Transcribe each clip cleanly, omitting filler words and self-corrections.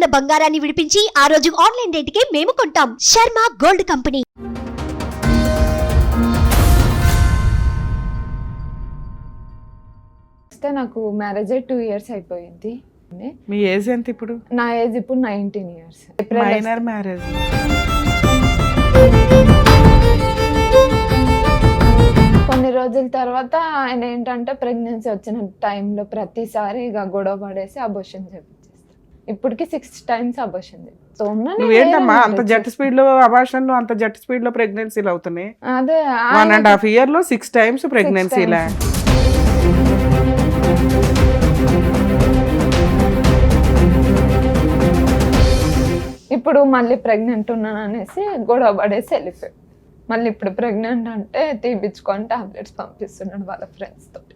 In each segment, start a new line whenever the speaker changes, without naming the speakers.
ఉన్న బంగారాన్ని విడిపించి ఆ రోజు ఆన్లైన్ రేటుకే మేము కొంటాం. Sharma gold company.
నాకు మ్యారేజ్ 2 years అయిపోయింది.
మీ ఏజ్ ఎంత ఇప్పుడు?
నా ఏజ్ ఇప్పుడు 19 years.
Minor marriage.
కొన్ని రోజుల తర్వాత ఆయన ఏంటంటే ప్రెగ్నెన్సీ వచ్చిన టైంలో ప్రతిసారి ఇక గొడవ పడేసి అబోషన్ చేపించేస్తాను. ఇప్పటికి 6 times అబోషన్ చేపిస్తాను.
నువ్వేంటమ్మా అంత జెట్ స్పీడ్ లో అబార్షన్లు, అంత జెట్ స్పీడ్ లో ప్రెగ్నెన్సీలు అవుతున్నాయి?
అదే
1.5 year లో 6 times ప్రెగ్నెన్సీలా?
ఇప్పుడు మళ్ళీ ప్రెగ్నెంట్ ఉన్నాను అనేసి గొడవ పడేసి వెళ్ళిపోయాడు. మళ్ళీ ఇప్పుడు ప్రెగ్నెంట్ అంటే తీపించుకొని టాబ్లెట్స్ పంపిస్తున్నాడు వాళ్ళ ఫ్రెండ్స్ తోటి.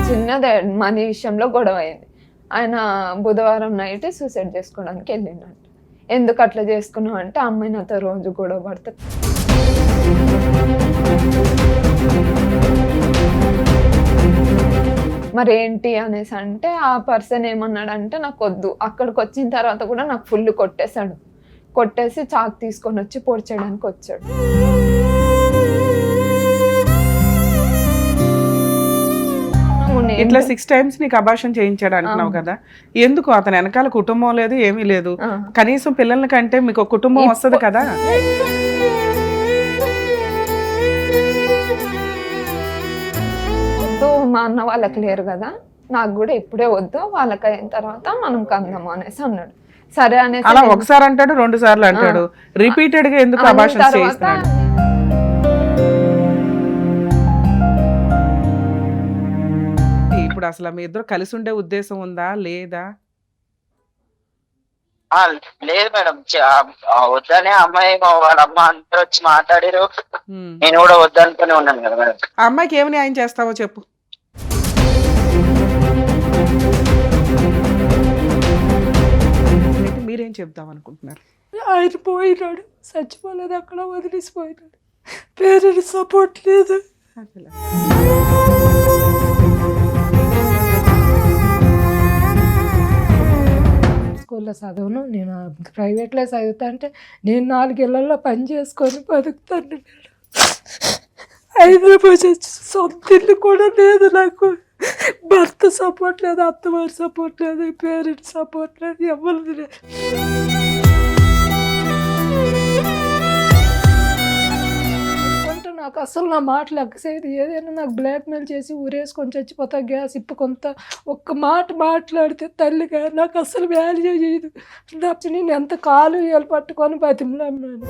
చిన్నదే మనీ విషయంలో గొడవ అయింది. ఆయన బుధవారం నైట్ సూసైడ్ చేసుకోవడానికి వెళ్ళిండంట. ఎందుకు అట్లా చేసుకున్నావు అంటే అమ్మాయి నాతో రోజు గొడవ పడుతుంది. మరి ఏంటి అనేసి అంటే ఆ పర్సన్ ఏమన్నాడంటే నాకు వద్దు. అక్కడికి వచ్చిన తర్వాత కూడా నాకు ఫుల్ కొట్టేశాడు. కొట్టేసి చాకు తీసుకొని వచ్చి పొడిచేయడానికి వచ్చాడు.
ఇట్లా 6 times నీకు అబార్షన్ చేయించాడు అంటున్నావు కదా, ఎందుకు? అతని వెనకాల కుటుంబం లేదు, ఏమీ లేదు. కనీసం పిల్లల కంటే మీకు ఒక కుటుంబం వస్తుంది కదా.
వద్దు, మా అన్న వాళ్ళకి లేరు కదా, నాకు కూడా ఇప్పుడే వద్దు, వాళ్ళకి అయిన తర్వాత మనం కందాము అనేసి అన్నాడు. సరే అనేసి
అలా ఒకసారి అంటాడు, 2 సార్లు అంటాడు, రిపీటెడ్ గా ఎందుకు అబార్షన్ చేయిస్తున్నాడు? ఇప్పుడు అసలు మీ ఇద్దరు కలిసి ఉండే ఉద్దేశం ఉందా లేదా?
లేదు మేడం, వద్దనే అమ్మాయి వాళ్ళ అమ్మ అందరూ వచ్చి మాట్లాడారు. నేను కూడా వద్దనుకునే ఉన్నాను కదా మేడం.
ఆ అమ్మాయికి ఏమి న్యాయం చేస్తావో చెప్పు. మీరేం చెప్దాం అనుకుంటున్నారు?
ఆయన పోయినాడు, చచ్చిపోలేదు, అక్కడ వదిలేసిపోయినాడు. పేరెంట్స్ సపోర్ట్ లేదు. స్కూల్లో చదవను, నేను ప్రైవేట్లో చదువుతా అంటే నేను 4 ఇళ్లలో పని చేసుకొని బతుకుతాను. హైదరాబాద్ వచ్చి సొంత ఇల్లు కూడా లేదు నాకు. భర్త సపోర్ట్ లేదు, అత్తవారి సపోర్ట్ లేదు, పేరెంట్స్ సపోర్ట్ లేదు, ఎవరు లేదు. నాకు అసలు నా మాటలు ఎక్కసేది. ఏదైనా నాకు బ్లాక్మెయిల్ చేసి ఊరేసుకొని చచ్చిపోతా, గ్యాస్ ఇప్పుకొంత ఒక్క మాట మాట్లాడితే తల్లిగా నాకు అసలు వాల్యూ చేయదు. నేను ఎంత కాలు ఏళ్ళు పట్టుకొని బతిమలాన్నాను.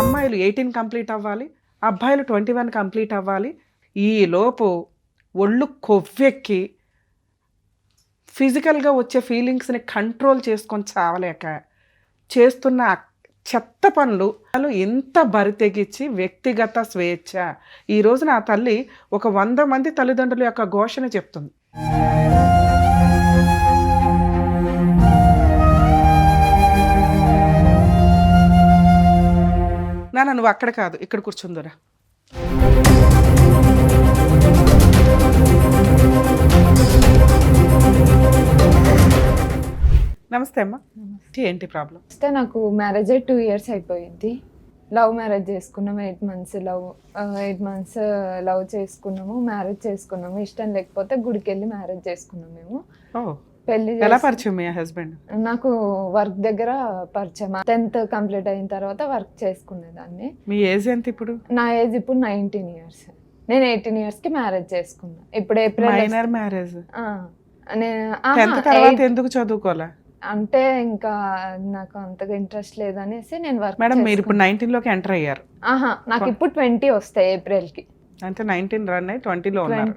అమ్మాయిలు 18 కంప్లీట్ అవ్వాలి, అబ్బాయిలు 21 కంప్లీట్ అవ్వాలి. ఈ లోపు ఒళ్ళు కొవ్వెక్కి ఫిజికల్గా వచ్చే ఫీలింగ్స్ని కంట్రోల్ చేసుకొని చావలేక చేస్తున్న చెత్త పనులు ఇంత బరితెగించి వ్యక్తిగత స్వేచ్ఛ. ఈ రోజున ఆ తల్లి ఒక 100 మంది తల్లిదండ్రుల యొక్క ఘోషణ చెప్తుంది. నాన్న నువ్వు అక్కడ కాదు, ఇక్కడ కూర్చుందురా. నమస్తే అమ్మా, ఏంటి ప్రాబ్లం?
నాకు మ్యారేజ్ 2 years అయిపోయింది. లవ్ మ్యారేజ్ చేసుకున్నాము. 8 months లవ్ చేసుకున్నాము, మ్యారేజ్ చేసుకున్నాము. ఇష్టం లేకపోతే గుడికి వెళ్ళి మ్యారేజ్ చేసుకున్నాము. మేము పెళ్లి
ఎలా పరిచయం మీ హస్బెండ్?
నాకు వర్క్ దగ్గర పరిచయం. 10th కంప్లీట్ అయిన తర్వాత వర్క్ చేసుకునేదాన్ని.
మీ ఏజ్ ఎంత ఇప్పుడు?
నా ఏజ్ ఇప్పుడు 19 years. నేను 18 years కి మ్యారేజ్ చేసుకున్నా. ఇప్పుడు ఏప్రిల్.
Minor marriage.
నేను
ఎందుకు చదువుకోలే
అంటే ఇంకా నాకు అంతగా ఇంట్రెస్ట్ లేదనేసి నేను వర్క్.
మేడం మీరు ఇప్పుడు 19 లోకి ఎంటర్ అయ్యారు.
నాకు ఇప్పుడు 20 వస్తాయి ఏప్రిల్ కి.
అంటే 19 రన్ అయ్యి 20 లో ఉన్నారు.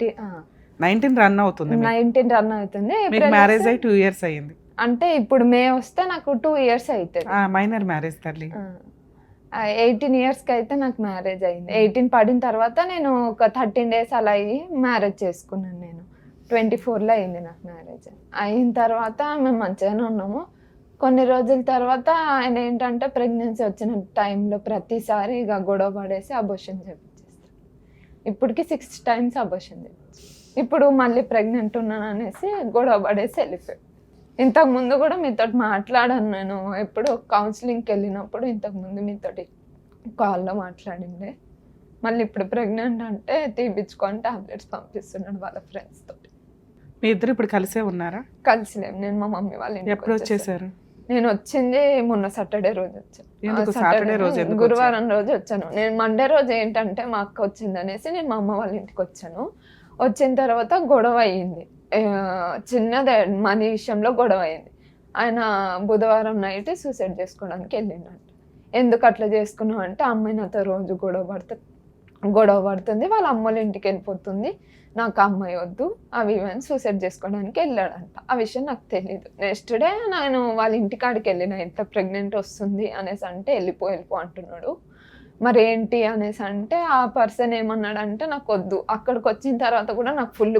19 రన్ అవుతుంది.
19 రన్ అవుతుంది.
మీకు మ్యారేజ్ అయ్యి 2 years అయ్యింది.
అంటే ఇప్పుడు మే వస్తే నాకు 2 years అవుతుంది.
మైనర్ మ్యారేజ్ తల్లి.
18 years కి అయితే నాకు మ్యారేజ్ అయింది. 18 పడిన తర్వాత నేను ఒక 13 days అలా అయ్యి మ్యారేజ్ చేసుకున్నాను. నేను 24లో అయింది నాకు మ్యారేజ్. అయిన తర్వాత మేము మంచిగానే ఉన్నాము. కొన్ని రోజుల తర్వాత ఆయన ఏంటంటే ప్రెగ్నెన్సీ వచ్చిన టైంలో ప్రతిసారి ఇక గొడవ పడేసి అబోషన్ చేపించేస్తాడు. ఇప్పటికి 6 times అబోషన్ చేపించి ఇప్పుడు మళ్ళీ ప్రెగ్నెంట్ ఉన్నాను అనేసి గొడవ పడేసి వెళ్ళిపోయాడు. ఇంతకుముందు కూడా మీతో మాట్లాడాను నేను, ఎప్పుడు కౌన్సిలింగ్కి వెళ్ళినప్పుడు ఇంతకుముందు మీతోటి కాల్లో మాట్లాడిండే. మళ్ళీ ఇప్పుడు ప్రెగ్నెంట్ అంటే తీపించుకొని టాబ్లెట్స్ పంపిస్తున్నాడు వాళ్ళ ఫ్రెండ్స్ తోటి.
మీ ఇద్దరు ఇప్పుడు కలిసే ఉన్నారా?
కలిసి లేము. నేను మా మమ్మీ వాళ్ళ ఇంటికి
ఎప్పుడు
వచ్చేసాను.
వచ్చేసారు?
నేను వచ్చింది మొన్న సాటర్డే రోజు వచ్చాను.
ఎందుకు
ఆ
సాటర్డే రోజు ఎందుకు
గురువారం రోజు వచ్చాను. నేను మండే రోజు ఏంటంటే మా అక్క వచ్చింది అనేసి నేను మా అమ్మ వాళ్ళ ఇంటికి వచ్చాను. వచ్చిన తర్వాత గొడవ అయ్యింది, చిన్నదే మనీ విషయంలో గొడవ అయింది. ఆయన బుధవారం నైట్ సూసైడ్ చేసుకోవడానికి వెళ్ళిండంట. ఎందుకు అట్లా చేసుకున్నావు అంటే అమ్మాయి నాతో రోజు గొడవ పడుతుంది, వాళ్ళ అమ్మల ఇంటికి వెళ్ళిపోతుంది, నాకు అమ్మాయి వద్దు, అవి ఇవన్నీ సూసైడ్ చేసుకోవడానికి వెళ్ళాడంట. ఆ విషయం నాకు తెలియదు. నెక్స్ట్ డే నేను వాళ్ళ ఇంటికాడికి వెళ్ళిన, ఎంత ప్రెగ్నెంట్ వస్తుంది అనేసి అంటే వెళ్ళిపో అంటున్నాడు. మరి ఏంటి అనేసి అంటే ఆ పర్సన్ ఏమన్నాడంటే నాకు వద్దు. అక్కడికి వచ్చిన తర్వాత కూడా నాకు ఫుల్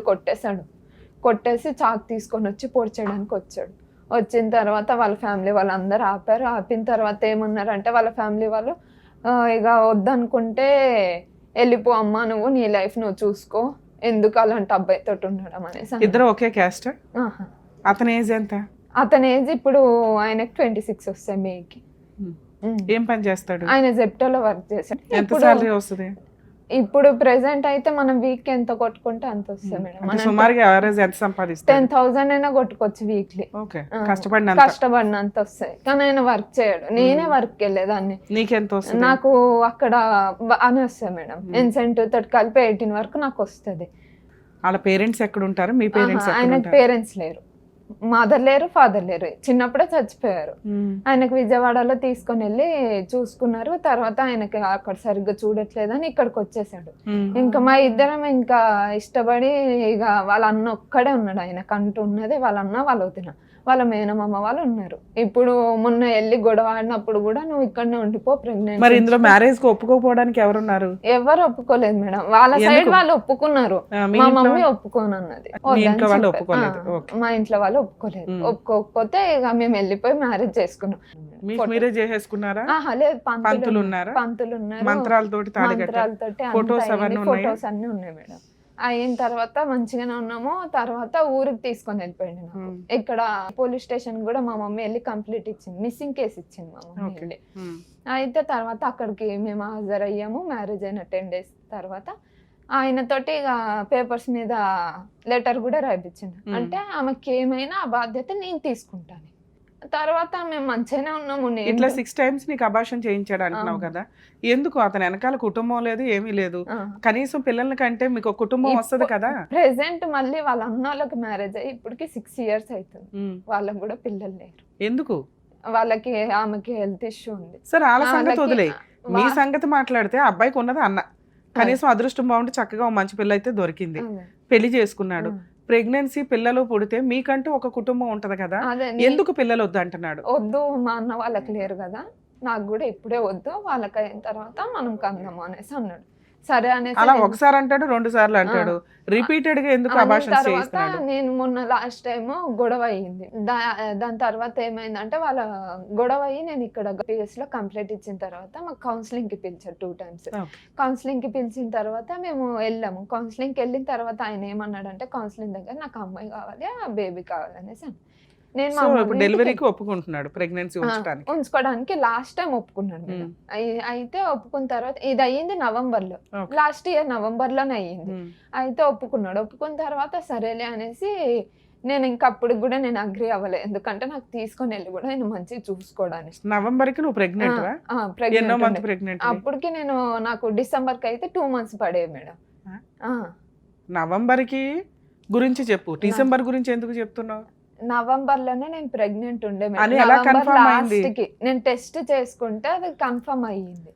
కొట్టేసి చాకు తీసుకొని వచ్చి పొడిచేయడానికి వచ్చాడు. వచ్చిన తర్వాత వాళ్ళ ఫ్యామిలీ వాళ్ళందరూ ఆపారు. ఆపిన తర్వాత ఏమన్నారంటే వాళ్ళ ఫ్యామిలీ వాళ్ళు ఇక వద్దనుకుంటే వెళ్ళిపో అమ్మా, నువ్వు నీ లైఫ్ నువ్వు చూసుకో, ఎందుకు అలాంటి అబ్బాయితో ఉండడం అనేసి.
ఇద్దరు ఒకే క్యాస్ట్? అతని ఏజ్ ఎంత?
అతని ఏజ్ ఇప్పుడు ఆయనకి 26 వస్తాయి మేకి.
ఏం పని చేస్తాడు?
ఆయన జెప్టోలో వర్క్ చేశాడు.
ఎంత సాలరీ వస్తుంది
ఇప్పుడు ప్రెసెంట్ అయితే మనం వీక్ ఎంత కొట్టుకుంటే అంత వస్తుంది మేడం.
సుమారుగా యావరేజ్ ఎంత సంపాదిస్తాడు?
10,000 అయినా కొట్టుకోవచ్చు వీక్లీ. కష్టపడినంత వస్తాయి. కానీ ఆయన వర్క్ చేయడు, నేనే వర్క్ వెళ్ళేదాన్ని.
నీకెంత వస్తుంది?
నాకు అక్కడ అని వస్తాయి మేడం, ఇన్సెంటివ్ తోటి కలిపి 18 వరకు నాకు వస్తుంది.
వాళ్ళ పేరెంట్స్ ఎక్కడ ఉంటారు? మీ పేరెంట్స్?
ఆయనకు పేరెంట్స్ లేరు, మదర్ లేరు, ఫాదర్ లేరు, చిన్నప్పుడే చచ్చిపోయారు. ఆయనకు విజయవాడలో తీసుకొని వెళ్ళి చూసుకున్నారు. తర్వాత ఆయనకి అక్కడ సరిగ్గా చూడట్లేదని ఇక్కడికి వచ్చేసాడు. ఇంకా మా ఇద్దరం ఇంకా ఇష్టపడి ఇక వాళ్ళ అన్న ఒక్కడే ఉన్నాడు. ఆయనకు అంటూ ఉన్నది వాళ్ళ అన్న, వాళ్ళ వదిన, వాళ్ళ మేనమామ వాళ్ళు ఉన్నారు. ఇప్పుడు మొన్న వెళ్ళి గొడవ ఆడినప్పుడు కూడా నువ్వు ఇక్కడనే ఉండిపో ప్రెగ్నెంట్.
మరి ఇందులో మ్యారేజ్ కి ఒప్పుకోపోవడానికి ఎవరున్నారు?
ఎవరు ఒప్పుకోలేదు మేడం. వాళ్ళ సైడ్ వాళ్ళు ఒప్పుకున్నారు, మా మమ్మీ ఒప్పుకోనన్నది. మా ఇంట్లో వాళ్ళు ఒప్పుకోలేదు. ఒప్పుకోకపోతే ఇక మేము వెళ్ళిపోయి మ్యారేజ్ చేసుకున్నాం.
మీరే చేసేసుకున్నారా?
లేదు,
పంతులు ఉన్నారు, మంత్రాలతోటి ఫొటోస్
అన్ని ఉన్నాయి మేడం. అయిన తర్వాత మంచిగానే ఉన్నాము. తర్వాత ఊరికి తీసుకొని వెళ్ళిపోయింది నాకు. ఇక్కడ పోలీస్ స్టేషన్ కూడా మా మమ్మీ వెళ్ళి కంప్లీట్ ఇచ్చింది, మిస్సింగ్ కేసు ఇచ్చింది మా మమ్మీ వెళ్ళి. అయితే తర్వాత అక్కడికి మేము హాజరయ్యాము. మ్యారేజ్ అయిన 10 days తర్వాత ఆయనతోటి ఇక పేపర్స్ మీద లెటర్ కూడా రాయిపించింది. అంటే ఆమెకి ఏమైనా ఆ బాధ్యత నేను తీసుకుంటాను. తర్వాత మేము మంచిగానే ఉన్నాము.
ఇట్లా 6 times నీకు అబార్షన్ చేయించాడు అంటున్నావు కదా, ఎందుకు? అతని వెనకాల కుటుంబం లేదు, ఏమీ లేదు, కనీసం పిల్లల కంటే మీకు ఒక కుటుంబం వస్తుంది కదా.
ప్రెసెంట్ మళ్ళీ వాళ్ళ అన్న వాళ్ళకి మ్యారేజ్ అయ్యి ఇప్పటికి 6 years అవుతుంది. వాళ్ళకి కూడా పిల్లలు లేరు.
ఎందుకు?
వాళ్ళకి ఆమెకి హెల్త్ ఇష్యూ ఉంది.
సరే వాళ్ళ సంగతి వదిలే, మీ సంగతి మాట్లాడితే అబ్బాయికి ఉన్నది అన్న, కనీసం అదృష్టం బాగుంటే చక్కగా మంచి పిల్ల అయితే దొరికింది, పెళ్లి చేసుకున్నాడు. ప్రెగ్నెన్సీ పిల్లలు పుడితే మీకంటూ ఒక కుటుంబం ఉంటది కదా, ఎందుకు పిల్లలు వద్దు అంటున్నాడు?
వద్దు, మా అన్న వాళ్ళకి లేరు కదా, నాకు కూడా ఇప్పుడే వద్దు, వాళ్ళకి అయిన తర్వాత మనం కందాము అనేసి అన్నాడు. సరే అనేసి
అలా ఒకసారి అంటాడు, 2 సార్లు అంటాడు, రిపీటెడ్ గా ఎందుకు అబార్షన్ చేస్తున్నాడు?
నేను మొన్న లాస్ట్ టైం గొడవ అయ్యింది. దాని తర్వాత ఏమైందంటే వాళ్ళ గొడవ అయ్యి నేను ఇక్కడ పిఎస్ లో కంప్లైంట్ ఇచ్చిన తర్వాత మాకు కౌన్సిలింగ్ కి పిలిచారు 2 times. కౌన్సిలింగ్ కి పిలిచిన తర్వాత మేము వెళ్ళాము. కౌన్సిలింగ్ కి వెళ్ళిన తర్వాత ఆయన ఏమన్నాడంటే కౌన్సిలింగ్ దగ్గర నాకు అమ్మాయి కావాలి, ఆ బేబీ కావాలి అనేసి. నేను
డెలివరీకి ఒప్పుకుంటున్నాడు, ప్రెగ్నెన్సీ
ఉంచుకోవడానికి లాస్ట్ టైం ఒప్పుకున్నాడు. అయితే ఒప్పుకున్న తర్వాత ఇది అయ్యింది నవంబర్ లో, లాస్ట్ ఇయర్ నవంబర్ లోనే అయ్యింది. అయితే ఒప్పుకున్నాడు. ఒప్పుకున్న తర్వాత సరేలే అనేసి నేను ఇంకా అప్పుడు కూడా నేను అగ్రి అవ్వలేదు, ఎందుకంటే నాకు తీసుకొని వెళ్ళి కూడా నేను మంచిగా చూసుకోవడానికి.
నవంబర్ కి నువ్వు ప్రెగ్నెంట్?
అప్పటికి నాకు డిసెంబర్ కి అయితే 2 months పడేవి మేడం.
నవంబర్ కి గురించి చెప్పు, డిసెంబర్ గురించి ఎందుకు చెప్తున్నావు?
నవంబర్ లోనే నేను ప్రెగ్నెంట్ ఉండే
లాస్ట్
కి నేను టెస్ట్ చేసుకుంటే అది కన్ఫర్మ్ అయ్యింది.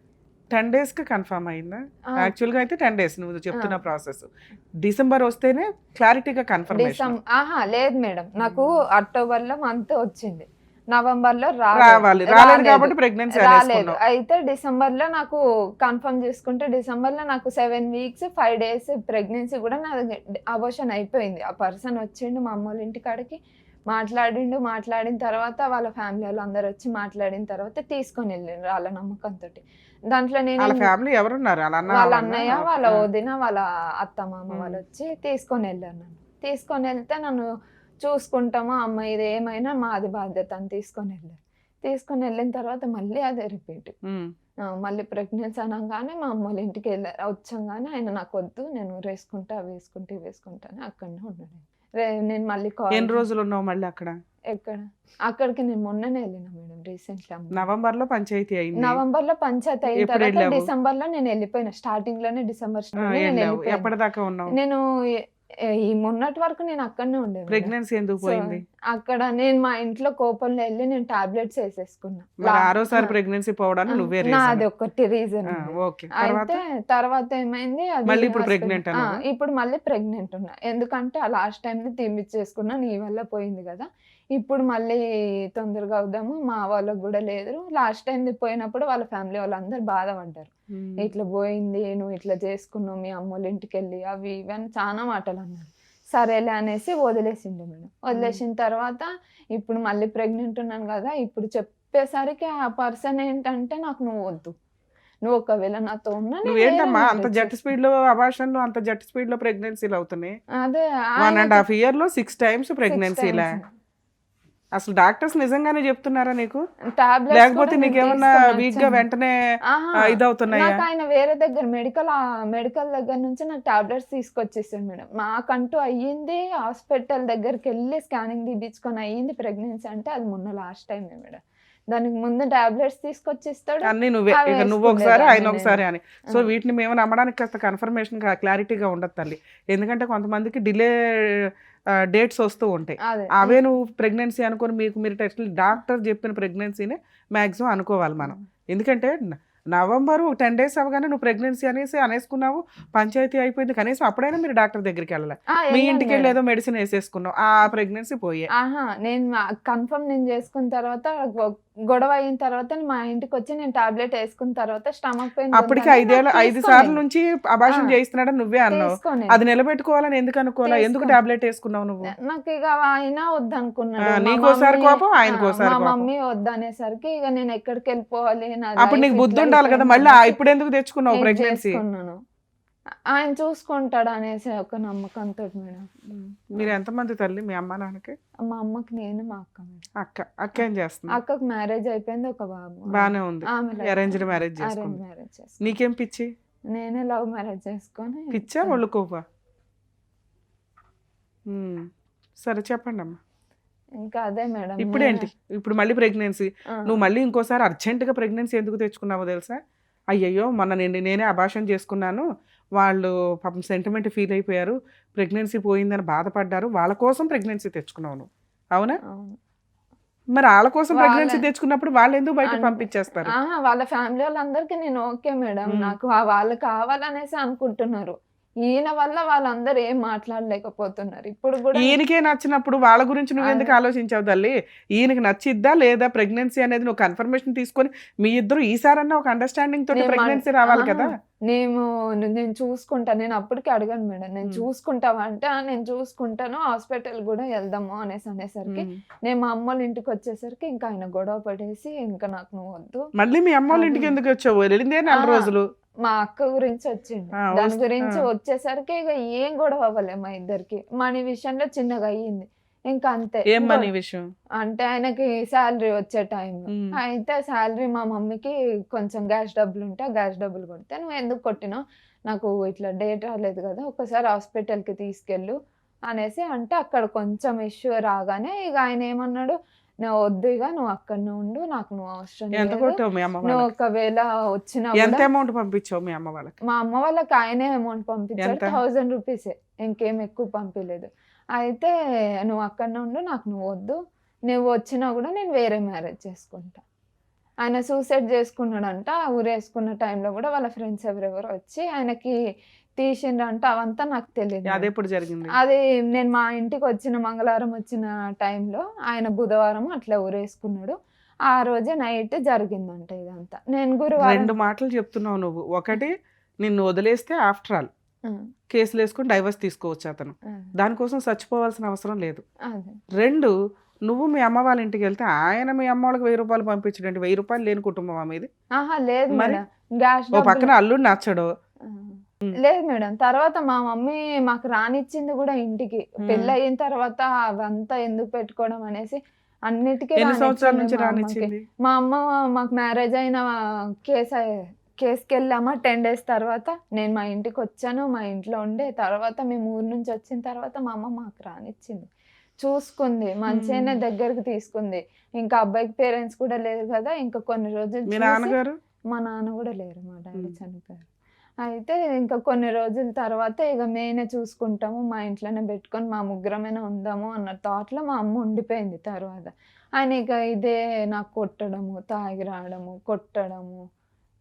10 days కి కన్ఫర్మ్ అయిందా? యాక్చువల్ గా అయితే 10 days నువ్వు చెప్తున్న ప్రాసెస్. డిసెంబర్ వస్తేనే క్లారిటీగా కన్ఫర్మేషన్.
లేదు మేడం, నాకు అక్టోబర్ లో మంత్ వచ్చింది, నవంబర్ లో
రాలేదు కాబట్టి ప్రెగ్నెన్సీ
రాలేదు. అయితే డిసెంబర్ లో నాకు కన్ఫర్మ్ చేసుకుంటే డిసెంబర్ లో నాకు 7 weeks 5 days ప్రెగ్నెన్సీ కూడా నా అబోర్షన్ అయిపోయింది. ఆ పర్సన్ వచ్చిండు మా అమ్మోళ్ళ ఇంటి కాడికి, మాట్లాడిన తర్వాత వాళ్ళ ఫ్యామిలీ వాళ్ళు అందరు వచ్చి మాట్లాడిన తర్వాత తీసుకొని వెళ్ళారు వాళ్ళ నమ్మకంతో. దాంట్లో నేను
వాళ్ళ ఫ్యామిలీ ఎవరున్నారు? వాళ్ళ అన్న,
వాళ్ళ
వాళ్ళ
అన్నయ్య,
అన్న?
వాళ్ళ
ఓకే.
వదిన, వాళ్ళ అత్త మామ వాళ్ళు వచ్చి తీసుకొని వెళ్ళారు నన్ను. తీసుకొని వెళ్తే నన్ను చూసుకుంటామా అమ్మ, ఇది ఏమైనా మాది బాధ్యత అని తీసుకొని వెళ్ళారు. తీసుకొని వెళ్ళిన తర్వాత మళ్ళీ అదే రిపీట్.
ఉమ్.
మళ్ళీ ప్రెగ్నెన్సీ అనగానే మా అమ్మ వాళ్ళ ఇంటికి వచ్చంగానే ఆయన నాకు వద్దు, నేను వేసుకుంటా అవి వేసుకుంటా ఇవి వేసుకుంటా అని అక్కడనే ఉన్నాడు. నేను మళ్ళీ
ఎన్ని రోజులు ఉన్నావు మళ్ళీ అక్కడ?
ఎక్కడ? అక్కడికి నేను మొన్ననే వెళ్ళినా మేడం, రీసెంట్లీ.
నవంబర్ లో పంచాయతీ అయింది.
నవంబర్ లో పంచాయతీ అయిన
ఎప్పుడు
తర్వాత
వెళ్ళావు?
డిసెంబర్ లో నేను వెళ్ళిపోయిన. స్టార్టింగ్ లోనే డిసెంబర్
ఆ,
స్టార్టింగ్ నేను
వెళ్ళావు.
వెళ్ళిపోయాను.
ఎప్పటిదాకా ఉన్నావు?
నేను ఈ మొన్నటి వరకు నేను అక్కడనే ఉండే మేడం.
ప్రెగ్నెన్సీ ఎందుకు
సో
పోయింది?
అక్కడ నేను మా ఇంట్లో కోపంలో వెళ్ళి నేను టాబ్లెట్స్ వేసేసుకున్నా.
మరి ఆరోసారి ప్రెగ్నెన్సీ పోవడానికి నువ్వే
నాది
రీజన్.
ఒకటి రీజన్.
ఓకే. తర్వాత
అయితే తర్వాత ఏమైంది, అది
మళ్ళీ ఇప్పుడు
hospital-
pregnant
ఆ,
అన్నావా?
ఇప్పుడు మళ్ళీ ప్రెగ్నెంట్ ఉన్నా. ఎందుకంటే ఆ లాస్ట్ టైం తీపిచ్చేసుకున్నా, నీ వల్ల పోయింది కదా, ఇప్పుడు మళ్ళీ తొందరగా అవుదాము, మా వాళ్ళకు కూడా లేదు. లాస్ట్ టైం పోయినప్పుడు వాళ్ళ ఫ్యామిలీ వాళ్ళందరూ బాధపడ్డారు.
ఉమ్.
ఇట్లా పోయింది, నువ్వు ఇట్లా చేసుకున్నావు మీ అమ్మోళ్ళ ఇంటికి వెళ్ళి, అవి ఇవి అని చాలా మాటలు అన్నారు. సరేలే అనేసి వదిలేసిండు మేడం. వదిలేసిన తర్వాత ఇప్పుడు మళ్ళీ ప్రెగ్నెంట్ ఉన్నాను కదా, ఇప్పుడు చెప్పేసరికి ఆ పర్సన్ ఏంటంటే నాకు నువ్వు వద్దు, నువ్వు ఒకవేళ నాతో ఉన్నా నేను వేరే
నువ్వేంటమ్మా అంత
marriage
జట్ స్పీడ్ లో అబార్షన్లు, అంత జట్ స్పీడ్ లో ప్రెగ్నెన్సీలు అవుతున్నాయి?
అదే
1.5 year లో 6 times ప్రెగ్నెన్సీలా?
times.
అసలు డాక్టర్స్ నిజంగానే చెప్తున్నారా నీకు?
టాబ్లెట్స్
లేకపోతే
కూడా నేను
నీకేమన్నా
తీసుకొని
వీక్ గా
వచ్చాను.
వెంటనే
ఆహా,
ఇదవుతున్నాయా?
నాకు ఆయన వేరే దగ్గర మెడికల్ దగ్గర నుంచి నాకు టాబ్లెట్స్ తీసుకొచ్చేసాడు మేడం. మాకంటూ అయ్యింది హాస్పిటల్ దగ్గరికి వెళ్ళి స్కానింగ్ తీపించుకొని అయ్యింది ప్రెగ్నెన్సీ అంటే అది మొన్న లాస్ట్ టైం మేడం. దానికి ముందు టాబ్లెట్స్ తీసుకొచ్చిస్తాడు.
అన్ని నువ్వే,
అవి
ఇక నువ్వు ఒకసారి
వేసుకునేదాన్ని
ఆయన ఒకసారి అని. సో
ఆ.
వీటిని మేము నమ్మడానికి కాస్త కన్ఫర్మేషన్ క్లారిటీగా ఉండదు తల్లి. ఎందుకంటే కొంతమందికి డిలే డేట్స్ వస్తూ ఉంటాయి.
అదే
అవే నువ్వు ప్రెగ్నెన్సీ అనుకొని మీరు టెస్ట్ డాక్టర్ చెప్పిన ప్రెగ్నెన్సీనే మ్యాక్సిమం అనుకోవాలి మనం. ఎందుకంటే నవంబరు 10 days అవగానే నువ్వు ప్రెగ్నెన్సీ అనేసుకున్నావు, పంచాయతీ అయిపోయింది, కనీసం అప్పుడైనా మీరు డాక్టర్ దగ్గరికి వెళ్ళాలి. మీ
వెళ్ళాను
ఇంటికి వెళ్ళి
మేడం.
ఏదో మెడిసిన్ వేసేసుకున్నావు, ఆ ప్రెగ్నెన్సీ పోయే.
ఆహా, నేను కన్ఫర్మ్ నేను చేసుకున్న తర్వాత గొడవ అయిన తర్వాత మా ఇంటికి వచ్చి నేను టాబ్లెట్ వేసుకున్న తర్వాత స్టమక్ పెయిన్
అప్పటికి 5 సార్లు నుంచి అబార్షన్
ఆ.
చేయిస్తున్నాడని నువ్వే అన్నావు. అది నిలబెట్టుకోవాలని ఎందుకు అనుకోవాలా? ఎందుకు
తీసుకో.
టాబ్లెట్ వేసుకున్నావు నువ్వు?
నాకు ఇక ఆయన వద్దనుకున్నాడు.
ఆ,
మా
నీకోసారి
మమ్మీ-
కోపం, ఆయనకోసారి
మా
కోపం.
మమ్మీ వద్దనేసరికి ఇక నేను ఎక్కడికి వెళ్ళిపోవాలి, నా
అప్పుడు నీకు
life
బుద్ధి
ఇట్లా
ఉండాలి కదా,
అయిపోయింది
మళ్ళీ
అనేసి
ఇప్పుడు ఎందుకు తెచ్చుకున్నావు
నేను
ప్రెగ్నెన్సీ?
చేసుకున్నాను. ఆయన చూసుకుంటాడు అనేసి ఒక నమ్మకంతో మేడం.
మీరు ఎంతమంది తల్లి మీ అమ్మ నాన్నకి?
మా అమ్మకి నేను, మా అక్క మేడం.
అక్క ఏం చేస్తుంది?
అక్కకు మ్యారేజ్ అయిపోయింది, ఒక బాబు.
బానే ఉంది.
ఆమె
అరేంజ్డ్ మ్యారేజ్
అరేంజ్
చేసుకుంది.
మ్యారేజ్ చేసుకుని
నీకేం పిచ్చి?
నేనే లవ్ మ్యారేజ్ చేసుకొని
పిచ్చా ఒళ్ళు కోపా? సరే చెప్పండి అమ్మా.
ఇంకా అదే మేడం.
ఇప్పుడేంటి? ఇప్పుడు మళ్ళీ ప్రెగ్నెన్సీ.
ఆ,
నువ్వు మళ్ళీ ఇంకోసారి అర్జెంటుగా ప్రెగ్నెన్సీ ఎందుకు తెచ్చుకున్నావో తెలుసా? అయ్యయ్యో మొన్న నేనే అబార్షన్ చేసుకున్నాను, వాళ్ళు పాపం సెంటిమెంట్ ఫీల్ అయిపోయారు, ప్రెగ్నెన్సీ పోయిందని బాధపడ్డారు, వాళ్ళ కోసం ప్రెగ్నెన్సీ తెచ్చుకున్నావు నువ్వు, అవునా?
అవును.
మరి వాళ్ళ కోసం
వాళ్ళ-
ప్రెగ్నెన్సీ తెచ్చుకున్నప్పుడు వాళ్ళు ఎందుకు బయట
అంటే-
పంపించేస్తారు?
ఆహా, వాళ్ళ ఫ్యామిలీ వాళ్ళందరికీ నేను ఓకే మేడం, నాకు వాళ్ళు కావాలనేసి అనుకుంటున్నారు. ఈయన వల్ల వాళ్ళందరూ ఏం మాట్లాడలేకపోతున్నారు ఇప్పుడు కూడా.
ఈయనకే నచ్చినప్పుడు వాళ్ళ గురించి నువ్వు ఎందుకు ఆలోచించావు తల్లి? ఈయనకి నచ్చిద్దా లేదా ప్రెగ్నెన్సీ అనేది నువ్వు కన్ఫర్మేషన్ తీసుకొని మీ ఇద్దరు ఈసారన్నా ఒక అండర్స్టాండింగ్ తోటి
నేను
ప్రెగ్నెన్సీ రావాలి కదా.
నేను చూసుకుంటా, నేను అప్పటికి అడిగాను మేడం, నేను చూసుకుంటావా అంటే నేను చూసుకుంటాను, హాస్పిటల్ కూడా వెళ్దాము అనేసరికి నేను మా అమ్మ వాళ్ళ ఇంటికి వచ్చేసరికి ఇంకా ఆయన గొడవ పడేసి ఇంకా నాకు నువ్వు వద్దు.
మళ్ళీ మీ అమ్మ వాళ్ళ ఇంటికి ఎందుకు వచ్చావు? వెళ్ళిందే 4 రోజులు.
మా అక్క గురించి వచ్చిండు,
ఆ,
దాని గురించి వచ్చేసరికి ఇక ఏం గొడవ అవ్వలే మా ఇద్దరికి. మనీ విషయంలో చిన్నగా అయ్యింది, ఇంకా అంతే.
ఏం మనీ విషయం?
అంటే ఆయనకి శాలరీ వచ్చే టైం అయితే శాలరీ మా మమ్మీకి కొంచెం గ్యాస్ డబ్బులు ఉంటే ఆ గ్యాస్ డబ్బులు కొడితే, నువ్వు ఎందుకు కొట్టినావు, నాకు ఇట్లా డేట్ రాలేదు కదా, ఒకసారి హాస్పిటల్కి తీసుకెళ్ళు అనేసి అంటే అక్కడ కొంచెం ఇష్యూ రాగానే ఇక ఆయన ఏమన్నాడు, నువ్వు వద్దు, ఇక నువ్వు అక్కడనే ఉండు, నాకు నువ్వు అవసరం
ఎంత
లేదు,
కొట్టావు మీ అమ్మ
నువ్వు
వాళ్ళకి?
ఒకవేళ వచ్చినా
ఎంత
కూడా.
అమౌంట్ పంపించావు మీ అమ్మ వాళ్ళకి?
మా అమ్మ వాళ్ళకి ఆయనే అమౌంట్ పంపించాడు,
ఎంత?
1000 రూపీసే, ఇంకేం ఎక్కువ పంపించలేదు. అయితే నువ్వు అక్కడనే ఉండు, నాకు నువ్వు వద్దు, నువ్వు వచ్చినా కూడా నేను వేరే మ్యారేజ్ చేసుకుంటా. ఆయన సూసైడ్ చేసుకున్నాడంట. ఊరేసుకున్న టైంలో కూడా వాళ్ళ ఫ్రెండ్స్ ఎవరెవరో వచ్చి ఆయనకి తీసిండ్రంట, అవంతా నాకు తెలియదు.
అది ఎప్పుడు జరిగింది?
అది నేను మా ఇంటికి వచ్చిన మంగళవారం వచ్చిన టైంలో ఆయన బుధవారం అట్లా ఊరేసుకున్నాడు. ఆ రోజే నైట్ జరిగిందంట ఇదంతా. నేను గురువారం
2 మాటలు చెప్తున్నావు నువ్వు. ఒకటి, నిన్ను వదిలేస్తే ఆఫ్టర్ ఆల్ కేసులు వేసుకుని డైవర్స్ తీసుకోవచ్చు అతను. దానికోసం చచ్చిపోవాల్సిన అవసరం లేదు.
అదే
2, నువ్వు మీ అమ్మ వాళ్ళ ఇంటికి వెళ్తే ఆయన మీ అమ్మ వాళ్ళకి 1000 రూపాయలు పంపించడండి. 1000 రూపాయలు లేని కుటుంబం మీది.
లేదు
మరి?
మేడం, గ్యాస్
ఓ పక్కన అల్లుడు నచ్చడు.
లేదు మేడం. తర్వాత మా మమ్మీ మాకు రానిచ్చింది కూడా ఇంటికి. పెళ్ళి అయిన తర్వాత అవంతా ఎందుకు పెట్టుకోవడం అనేసి అన్నిటికీ
ఎన్ని సంవత్సరాల
రానిచ్చింది
నుంచి
మా అమ్మకి.
రానిచ్చింది?
మా అమ్మ మాకు మ్యారేజ్ అయిన కేసుకి వెళ్ళామా 10 days తర్వాత నేను మా ఇంటికి వచ్చాను. మా ఇంట్లో ఉండే తర్వాత మేము ఊరు నుంచి వచ్చిన తర్వాత మా అమ్మ మాకు రానిచ్చింది, చూసుకుంది, మంచిగానే దగ్గరికి తీసుకుంది. ఇంకా అబ్బాయికి పేరెంట్స్ కూడా లేరు కదా, ఇంకా కొన్ని రోజులు
మీ
చూసి-
నాన్నగారు?
మా నాన్న కూడా లేరు, మా డాడీ చనిపోయారు. అయితే ఇంకా కొన్ని రోజుల తర్వాత ఇక మేమే చూసుకుంటాము, మా ఇంట్లోనే పెట్టుకొని మా ముగ్గురమైనా ఉందాము అన్న థాట్లో మా అమ్మ ఉండిపోయింది. తర్వాత ఆయన ఇక ఇదే నాకు కొట్టడము, తాగి రావడము, కొట్టడము,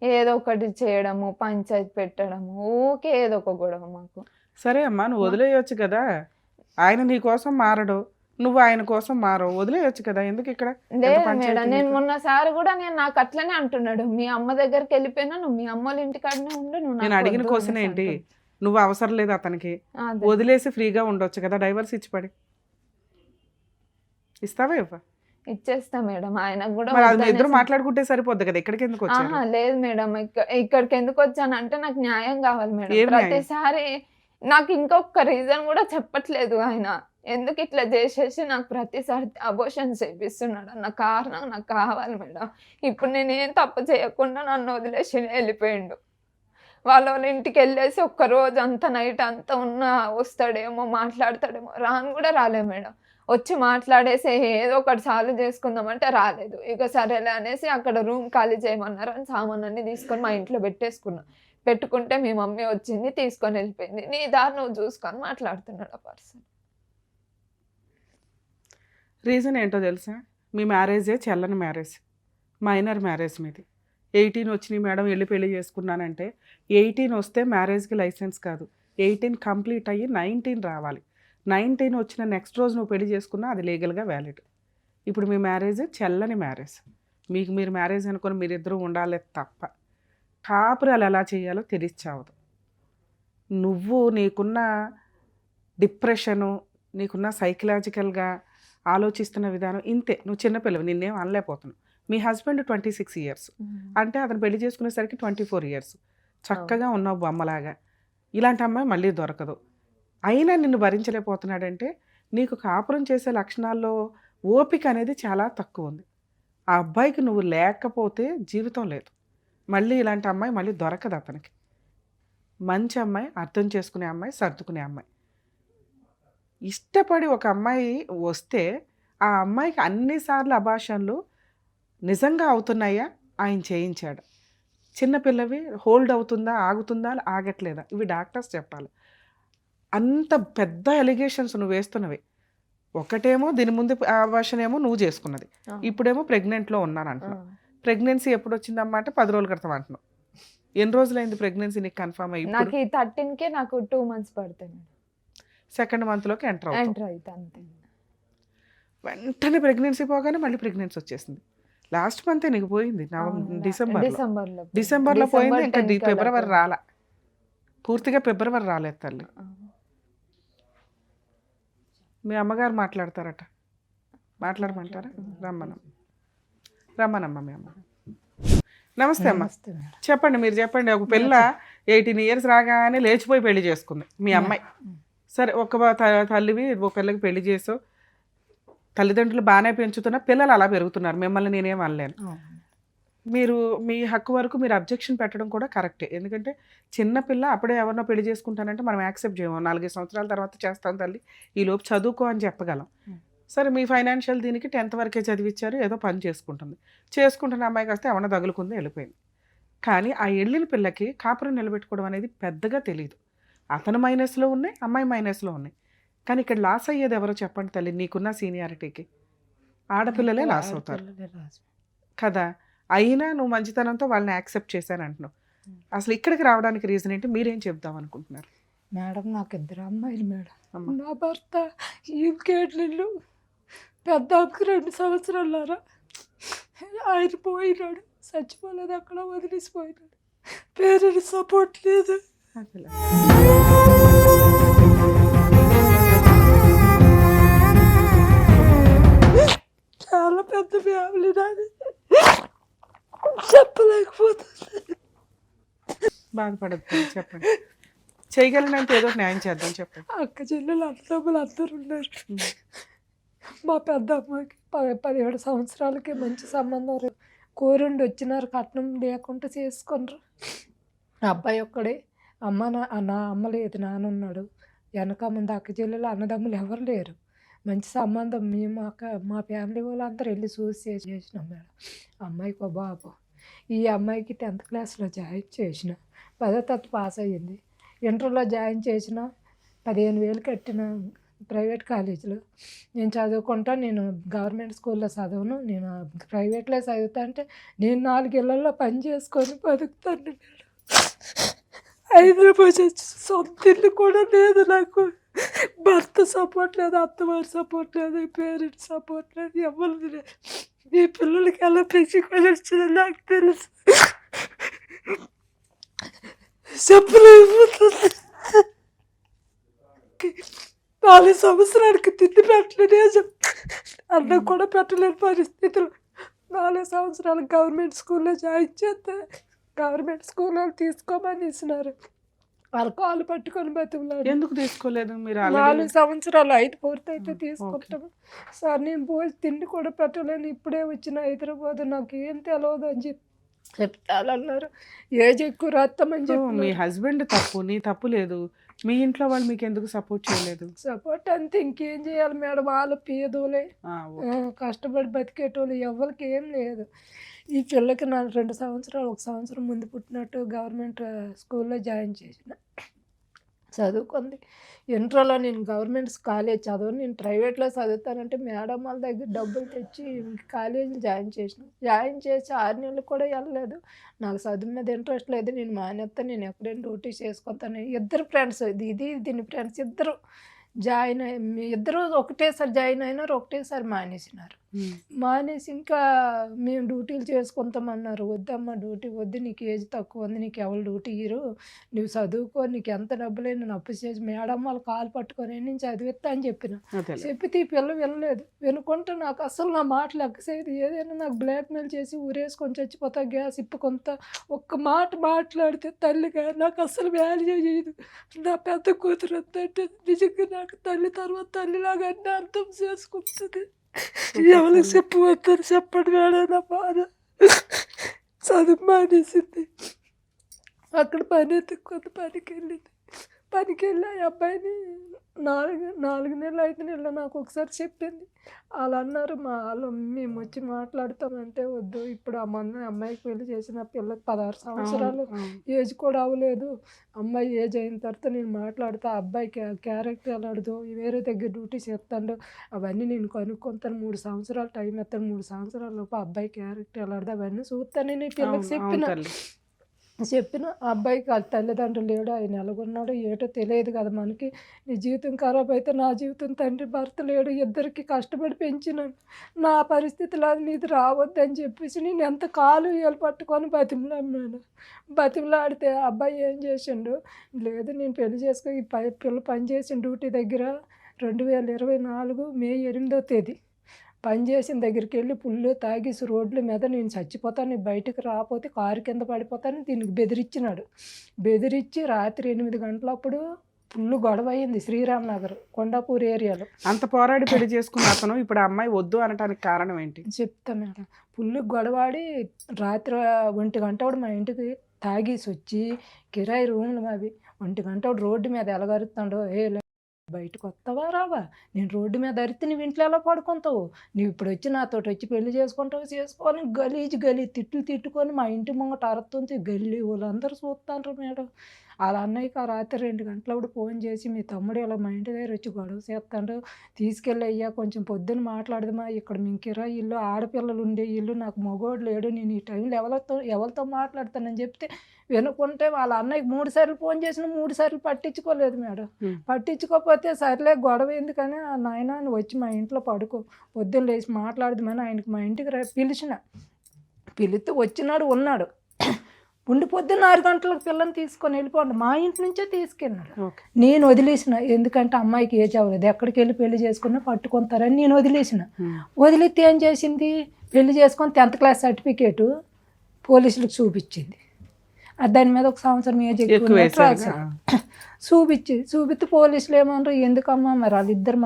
ఏదో ఒకటి చేయడము, పంచాయతీ పెట్టడము, ఊకే ఏదో ఒక గొడవ మాకు.
సరే అమ్మా, నువ్వు వదిలేయొచ్చు కదా. ఆయన నీ కోసం మారడు, నువ్వు ఆయన కోసం మారవు, వదిలేయొచ్చు కదా. ఎందుకు ఇక్కడ
లేదు
పంచాయతీ
మేడం, నేను
నీకు?
మొన్నసారి కూడా నాకు అట్లనే అంటున్నాడు, మీ అమ్మ దగ్గరికి వెళ్ళిపోయినా నువ్వు మీ అమ్మ వాళ్ళ ఇంటికాడనే ఉండు, నువ్వు
నేను
నాకు
అడిగిన
వద్దు
క్వశ్చన్
అనేసి
ఏంటి?
అంటుండు.
నువ్వు అవసరం లేదు అతనికి,
అదే.
వదిలేసి ఫ్రీగా ఉండొచ్చు కదా. డైవర్స్ ఇచ్చి పడి ఇస్తావా ఇవ్వ?
ఇచ్చేస్తా మేడం, ఆయనకు కూడా
మరి అది మీ ఇద్దరు
వద్దనేసి-
మాట్లాడుకుంటే సరిపోద్ది కదా. ఇక్కడికి ఎందుకు వచ్చారు?
లేదు మేడం, ఇక్కడికి ఎందుకు వచ్చానంటే నాకు న్యాయం కావాలి మేడం.
ఏం న్యాయం?
ప్రతిసారి నాకు ఇంకొక రీజన్ కూడా చెప్పట్లేదు ఆయన, ఎందుకు ఇట్లా చేసేసి నాకు ప్రతిసారి అబోషన్ చేపిస్తున్నాడు అన్న కారణం నాకు కావాలి మేడం. ఇప్పుడు నేను ఏం తప్పు చేయకుండా నన్ను వదిలేసి వెళ్ళిపోయిండు. వాళ్ళ ఇంటికి వెళ్ళేసి ఒక్క రోజు అంతా నైట్ అంతా ఉన్నా వస్తాడేమో, మాట్లాడతాడేమో, రాను కూడా రాలే మేడం. వచ్చి మాట్లాడేసి ఏదో ఒకటి సాల్వ్ చేసుకుందామంటే రాలేదు. ఇక సరేలే అనేసి అక్కడ రూమ్ ఖాళీ చేయమన్నారు అని సామాన్ అన్ని తీసుకొని మా ఇంట్లో పెట్టేసుకున్నాం. పెట్టుకుంటే మీ మమ్మీ వచ్చింది, తీసుకొని వెళ్ళిపోయింది. నీ దారి నువ్వు చూసుకొని మాట్లాడుతున్నాడు ఆ పర్సన్.
రీజన్ ఏంటో తెలుసా? మీ మ్యారేజే చెల్లని మ్యారేజ్, మైనర్ మ్యారేజ్ మీది. 18 వచ్చినాయి మేడం, వెళ్ళి పెళ్లి చేసుకున్నానంటే 18 వస్తే మ్యారేజ్కి లైసెన్స్ కాదు. 18 కంప్లీట్ అయ్యి 19 రావాలి. 19 వచ్చిన నెక్స్ట్ రోజు నువ్వు పెళ్లి చేసుకున్నా అది లీగల్గా వ్యాలిడ్. ఇప్పుడు మీ మ్యారేజ్ చెల్లని మ్యారేజ్. మీకు మీరు మ్యారేజ్ అనుకొని మీరిద్దరూ ఉండాలి తప్ప కాపురాలు ఎలా చేయాలో తెలియచావదు. నువ్వు నీకున్న డిప్రెషను, నీకున్న సైకలాజికల్గా ఆలోచిస్తున్న విధానం ఇంతే. నువ్వు చిన్నపిల్లవి, నిన్నేం అనలేకపోతున్నావు. మీ హస్బెండ్ 26 years అంటే అతను పెళ్లి చేసుకునేసరికి 24 years. చక్కగా ఉన్నావు బొమ్మలాగా. ఇలాంటి అమ్మాయి మళ్ళీ దొరకదు. అయినా నిన్ను భరించలేకపోతున్నాడంటే నీకు కాపురం చేసే లక్షణాల్లో ఓపిక అనేది చాలా తక్కువ ఉంది. ఆ అబ్బాయికి నువ్వు లేకపోతే జీవితం లేదు. మళ్ళీ ఇలాంటి అమ్మాయి మళ్ళీ దొరకదు అతనికి. మంచి అమ్మాయి, అర్థం చేసుకునే అమ్మాయి, సర్దుకునే అమ్మాయి. ఇష్టపడి ఒక అమ్మాయి వస్తే ఆ అమ్మాయికి అన్నిసార్లు అబార్షన్లు నిజంగా అవుతున్నాయా, ఆయన చేయించాడు. చిన్నపిల్లవి హోల్డ్ అవుతుందా, ఆగుతుందా, ఆగట్లేదా, ఇవి డాక్టర్స్ చెప్పాలి. అంత పెద్ద ఎలిగేషన్స్ నువ్వు వేస్తున్నవి. ఒకటేమో దీని ముందు అబార్షన్ ఏమో నువ్వు చేసుకున్నది, ఇప్పుడేమో ప్రెగ్నెంట్లో ఉన్నాను అంటున్నావు. ప్రెగ్నెన్సీ ఎప్పుడు వచ్చిందన్నమాట? 10 రోజుల క్రితం అంటున్నావు. ఎన్ని రోజులైంది ప్రెగ్నెన్సీ నీకు కన్ఫర్మ్ అయ్యి?
నాకు ఈ 13కే నాకు 2 months పడుతుంది.
సెకండ్ మంత్లోకి ఎంటర్ అవుతుంది.
ఎంటర్ అయితే అంతే.
వెంటనే ప్రెగ్నెన్సీ పోగానే మళ్ళీ ప్రెగ్నెన్సీ వచ్చేసింది. లాస్ట్ మంతే నీకు పోయింది, డిసెంబర్లో పోయింది. ఇంకా ఫిబ్రవరి రాలా, పూర్తిగా ఫిబ్రవరి రాలేదు తల్లి. మీ అమ్మగారు మాట్లాడతారట, మాట్లాడమంటారా? రమ్మనమ్మా మీ అమ్మ. నమస్తే అమ్మ, చెప్పండి, మీరు చెప్పండి. ఒక పిల్ల 18 years రాగానే లేచిపోయి పెళ్లి చేసుకుంది మీ అమ్మాయి. సరే, ఒక తల్లివి ఒక పిల్లకి పెళ్లి చేసావు, తల్లిదండ్రులు బాగానే పెంచుతున్నా, పిల్లలు అలా పెరుగుతున్నారు. మిమ్మల్ని నేనేం అనలేను. మీరు మీ హక్కు వరకు మీరు అబ్జెక్షన్ పెట్టడం కూడా కరెక్టే. ఎందుకంటే చిన్నపిల్ల అప్పుడే ఎవరినో పెళ్లి చేసుకుంటానంటే మనం యాక్సెప్ట్ చేయము. 4 సంవత్సరాల తర్వాత చేస్తాం తల్లి, ఈలోపు చదువుకో అని చెప్పగలం. సరే, మీ ఫైనాన్షియల్ దీనికి 10th వరకే చదివించారు, ఏదో పని చేసుకుంటున్న అమ్మాయికి వస్తే ఏమన్నా తగులుకుంది, వెళ్ళిపోయింది. కానీ ఆ వెళ్ళిన పిల్లకి కాపురం నిలబెట్టుకోవడం అనేది పెద్దగా తెలియదు. అతను మైనస్లో ఉన్నాయి, అమ్మాయి మైనస్లో ఉన్నాయి. కానీ ఇక్కడ లాస్ అయ్యేది ఎవరో చెప్పండి తల్లి? నీకున్న సీనియారిటీకి ఆడపిల్లలే లాస్ అవుతారు కదా. అయినా నువ్వు మంచితనంతో వాళ్ళని యాక్సెప్ట్ చేశాను అంటున్నావు. అసలు ఇక్కడికి రావడానికి రీజన్ ఏంటి? మీరేం చెప్దాం అనుకుంటున్నారు?
మేడం, నాకు 2 అమ్మాయిలు మేడం. నా భర్త ఇంకేళ్ళు పెద్ద 2 సంవత్సరాలారా ఆయన పోయినాడు, చచ్చిపోలేదు, అక్కడ వదిలేసిపోయినాడు. పేరెంట్స్ సపోర్ట్ లేదు.
అసలు
చాలా పెద్ద ఫ్యామిలీ నాది, చెప్పలేకపోతుంది.
బాధపడద్దు తల్లి, చెప్పండి. చేయగలిగినంత ఏదో ఒకటి న్యాయం చేద్దాం, చెప్పండి.
అక్క చెల్లెలు అన్నదమ్ములు అందరూ ఉన్నారు. మా పెద్ద అమ్మాయికి 17 సంవత్సరాలకి మంచి సంబంధం కోరుండి వచ్చినారు, కట్నం లేకుండా చేసుకున్నారు. అబ్బాయి ఒక్కడే, నా అమ్మ లేదు, నాన్న ఉన్నాడు. వెనక ముందు అక్క చెల్లెలు అన్నదమ్ములు ఎవరు లేరు. మంచి సంబంధం మేము మా ఫ్యామిలీ వాళ్ళందరూ వెళ్ళి చూసి చేసినాం మేడం. అమ్మాయికి ఒక బాబు. ఈ అమ్మాయికి 10th క్లాస్లో జాయిన్ చేసిన, 10వ తరగతి పాస్ అయ్యింది. ఇంటర్లో జాయిన్ చేసిన 15,000 కట్టిన ప్రైవేట్ కాలేజీలో. నేను చదువుకుంటా, నేను గవర్నమెంట్ స్కూల్లో చదవను, నేను ప్రైవేట్లో చదువుతా అంటే నేను 4 ఇళ్లలో పని చేసుకొని బతుకుతాను మేడం. హైదరాబాద్ వచ్చి సొంత ఇల్లు కూడా లేదు నాకు. భర్త సపోర్ట్ లేదు, అత్తవారి సపోర్ట్ లేదు, పేరెంట్స్ సపోర్ట్ లేదు, ఎవరిది లేదు. ఈ పిల్లలకి ఎలా పెంచుకొని వచ్చిందో నాకు తెలుసు, చెప్పలేకపోతుంది. 4 సంవత్సరాలకి తిండి పెట్టలేదు, అన్నం కూడా పెట్టలేని పరిస్థితులు. 4 సంవత్సరాలు గవర్నమెంట్ స్కూల్లో జాయిన్ చేస్తే గవర్నమెంట్ స్కూల్లో తీసుకోమని ఇస్తున్నారు. వాళ్ళ కాలు పట్టుకొని బతుకులాడు.
ఎందుకు తీసుకోలేదు మీరు?
4 సంవత్సరాలు 5 పూర్తయితే తీసుకుంటాము సార్. నేను పోయి తిండి కూడా పెట్టలేను, ఇప్పుడే వచ్చిన హైదరాబాద్, నాకు ఏం తెలియదు అని చెప్తానన్నారు. ఏజ్ ఎక్కువ రాస్తామని చెప్పి.
మీ హస్బెండ్ తప్పు, నీ తప్పు లేదు. మీ ఇంట్లో వాళ్ళు మీకు ఎందుకు సపోర్ట్ చేయలేదు?
సపోర్ట్ అంతే, ఇంకేం చేయాలి మేడం. వాళ్ళు పేదోలే, కష్టపడి బతికేటోళ్ళు, ఎవరికి ఏం లేదు. ఈ పిల్లకి నా 2 సంవత్సరాలు, 1 సంవత్సరం ముందు పుట్టినట్టు గవర్నమెంట్ స్కూల్లో జాయిన్ చేసిన, చదువుకుంది. ఇంటర్లో నేను గవర్నమెంట్ కాలేజ్ చదవను, నేను ప్రైవేట్లో చదువుతానంటే మేడం వాళ్ళ దగ్గర డబ్బులు తెచ్చి కాలేజీలో జాయిన్ చేసిన. జాయిన్ చేసి 6 నెలలు కూడా వెళ్ళలేదు. నాకు చదువు మీద ఇంట్రెస్ట్ లేదు, నేను మానేస్తాను, నేను ఎక్కడైనా డ్యూటీ చేసుకుంటాను. ఇద్దరు ఫ్రెండ్స్, దీని ఫ్రెండ్స్ ఇద్దరు ఇద్దరు ఒకటేసారి జాయిన్ అయినారు, ఒకటేసారి మానేసినారు. మానేసి ఇంకా మేము డ్యూటీలు చేసుకుంటామన్నారు. వద్దమ్మా డ్యూటీ వద్దు, నీకు ఏజ్ తక్కువ ఉంది, నీకు ఎవరు డ్యూటీ ఇయ్యరు, నువ్వు చదువుకో, నీకు ఎంత డబ్బులైనా నేను అప్పు చేసి మేడం వాళ్ళు కాలు పట్టుకొని నేను చదివిస్తా అని చెప్పిన. చెప్పితే ఈ పిల్ల వినలేదు. వినుకుంటే నాకు అసలు నా మాటలు ఎక్కసేది. ఏదైనా నాకు బ్లాక్మెయిల్ చేసి ఊరేసుకొని చచ్చిపోతా, గ్యాస్ ఇప్పుకొంత ఒక్క మాట మాట్లాడితే తల్లిగా నాకు అసలు వాల్యూ చేయదు. నా పెద్ద కూతురు అంటే నిజంగా నాకు తల్లి తర్వాత తల్లిలాగా అన్నీ అర్థం చేసుకుంటుంది. ఎవరికి చెప్పవద్దని చెప్పండి మేడం, నా బాధ. చదువు మానేసింది, అక్కడ పని ఎత్తుక్కుంది, పనికి వెళ్ళి ఆ అబ్బాయిని 4 నెలలు 5 నెలలు నాకు ఒకసారి చెప్పింది. వాళ్ళు అన్నారు, మేము వచ్చి మాట్లాడతామంటే వద్దు, ఇప్పుడు అమ్మాయికి పెళ్లి చేసిన పిల్లకి 16 సంవత్సరాలు, ఏజ్ కూడా అవ్వలేదు. అమ్మాయి ఏజ్ అయిన తర్వాత నేను మాట్లాడతా, అబ్బాయికి క్యారెక్టర్ ఎలాడదు, వేరే దగ్గర డ్యూటీ చేస్తాడు, అవన్నీ నేను కనుక్కుంటాను, 3 సంవత్సరాలు టైం ఎత్తాను, 3 సంవత్సరాల లోపు అబ్బాయి క్యారెక్టర్ ఎలాడదు అవన్నీ చూస్తాను నేను పిల్లకి చెప్పిన. అబ్బాయికి తల్లిదండ్రులు లేడు, ఆయన ఎలాగున్నాడో ఏటో తెలియదు కదా మనకి. నీ జీవితం ఖరాబ్ అయితే నా జీవితం, తండ్రి భర్త లేడు, ఇద్దరికి కష్టపడి పెంచినాను, నా పరిస్థితులు అది నీది రావద్దని చెప్పేసి నేను ఎంత కాలు ఏళ్ళు పట్టుకొని బతిమలాడినాను. బతిమలాడితే అబ్బాయి ఏం చేసిండు, లేదు నేను పెళ్లి చేసుకో, ఈ పిల్ల పనిచేసిన డ్యూటీ దగ్గర 2024 మే 8వ తేదీ పనిచేసిన దగ్గరికి వెళ్ళి పుల్లు తాగేసి రోడ్ల మీద నేను చచ్చిపోతాను, నేను బయటకు రాకపోతే కారు కింద పడిపోతాను దీనికి బెదిరించినాడు. బెదిరించి రాత్రి 8 గంటలప్పుడు ఫుల్ గొడవ అయింది శ్రీరామ్ నగర్ కొండాపూర్ ఏరియాలో.
అంత పోరాడి పెళ్లి చేసుకున్న అతను ఇప్పుడు అమ్మాయి వద్దు అనడానికి కారణం ఏంటి
చెప్తా మేడం. ఫుల్ గొడవాడి రాత్రి 1 గంట మా ఇంటికి తాగేసి వచ్చి కిరాయి రూమ్లు అవి 1 గంట రోడ్డు మీద ఎలగరుతాడో, బయటకు వస్తావా రావా, నేను రోడ్డు మీద అరితే నువ్వు ఇంట్లో ఎలా పడుకుంటావు, నువ్వు ఇప్పుడు వచ్చి నాతో వచ్చి పెళ్లి చేసుకుంటావు చేసుకోవాలని గలీ తిట్టుకొని మా ఇంటి ముంగట అరుతుంది. గల్లీ వాళ్ళందరూ చూస్తాండ్రు మేడం. అలా అన్నయ్యకి ఆ రాత్రి 2 గంటలప్పుడు ఫోన్ చేసి మీ తమ్ముడు ఇలా మా ఇంటి దగ్గర వచ్చి గొడవ చేస్తాడు, తీసుకెళ్ళి అయ్యా కొంచెం పొద్దున్న మాట్లాడదామా, ఇక్కడ మేము కిరాయి ఇల్లు, ఆడపిల్లలు ఉండే ఇల్లు, నాకు మగోడు లేడు, నేను ఈ టైంలో ఎవరితో మాట్లాడతానని చెప్తే వినుకుంటే వాళ్ళ అన్నయ్యకి 3 సార్లు ఫోన్ చేసిన 3 సార్లు పట్టించుకోలేదు మేడం. పట్టించుకోకపోతే సర్లే గొడవ ఎందుకని ఆ నాయన వచ్చి మా ఇంట్లో పడుకో, పొద్దున్న లేచి మాట్లాడదామని ఆయనకి మా ఇంటికి పిలిచిన. పిలిస్తే వచ్చినాడు, ఉన్నాడు. ఉండి పొద్దున్న 6 గంటలకు పిల్లని తీసుకొని వెళ్ళిపోండి, మా ఇంటి నుంచే తీసుకెళ్ళాడు.
ఓకే.
నేను వదిలేసిన, ఎందుకంటే అమ్మాయికి ఏజ్ అవ్వలేదు, ఎక్కడికి వెళ్ళి పెళ్లి చేసుకున్నా పట్టుకుంటారని నేను వదిలేసిన. వదిలితే ఏం చేసింది, పెళ్లి చేసుకొని 10th క్లాస్ సర్టిఫికేటు పోలీసులకు చూపించింది. దాని మీద 1 సంవత్సరం ఏజ్ ఎక్కువ చూపిస్తే పోలీసులు ఏమన్నారు, ఎందుకమ్మా మరి వాళ్ళిద్దరు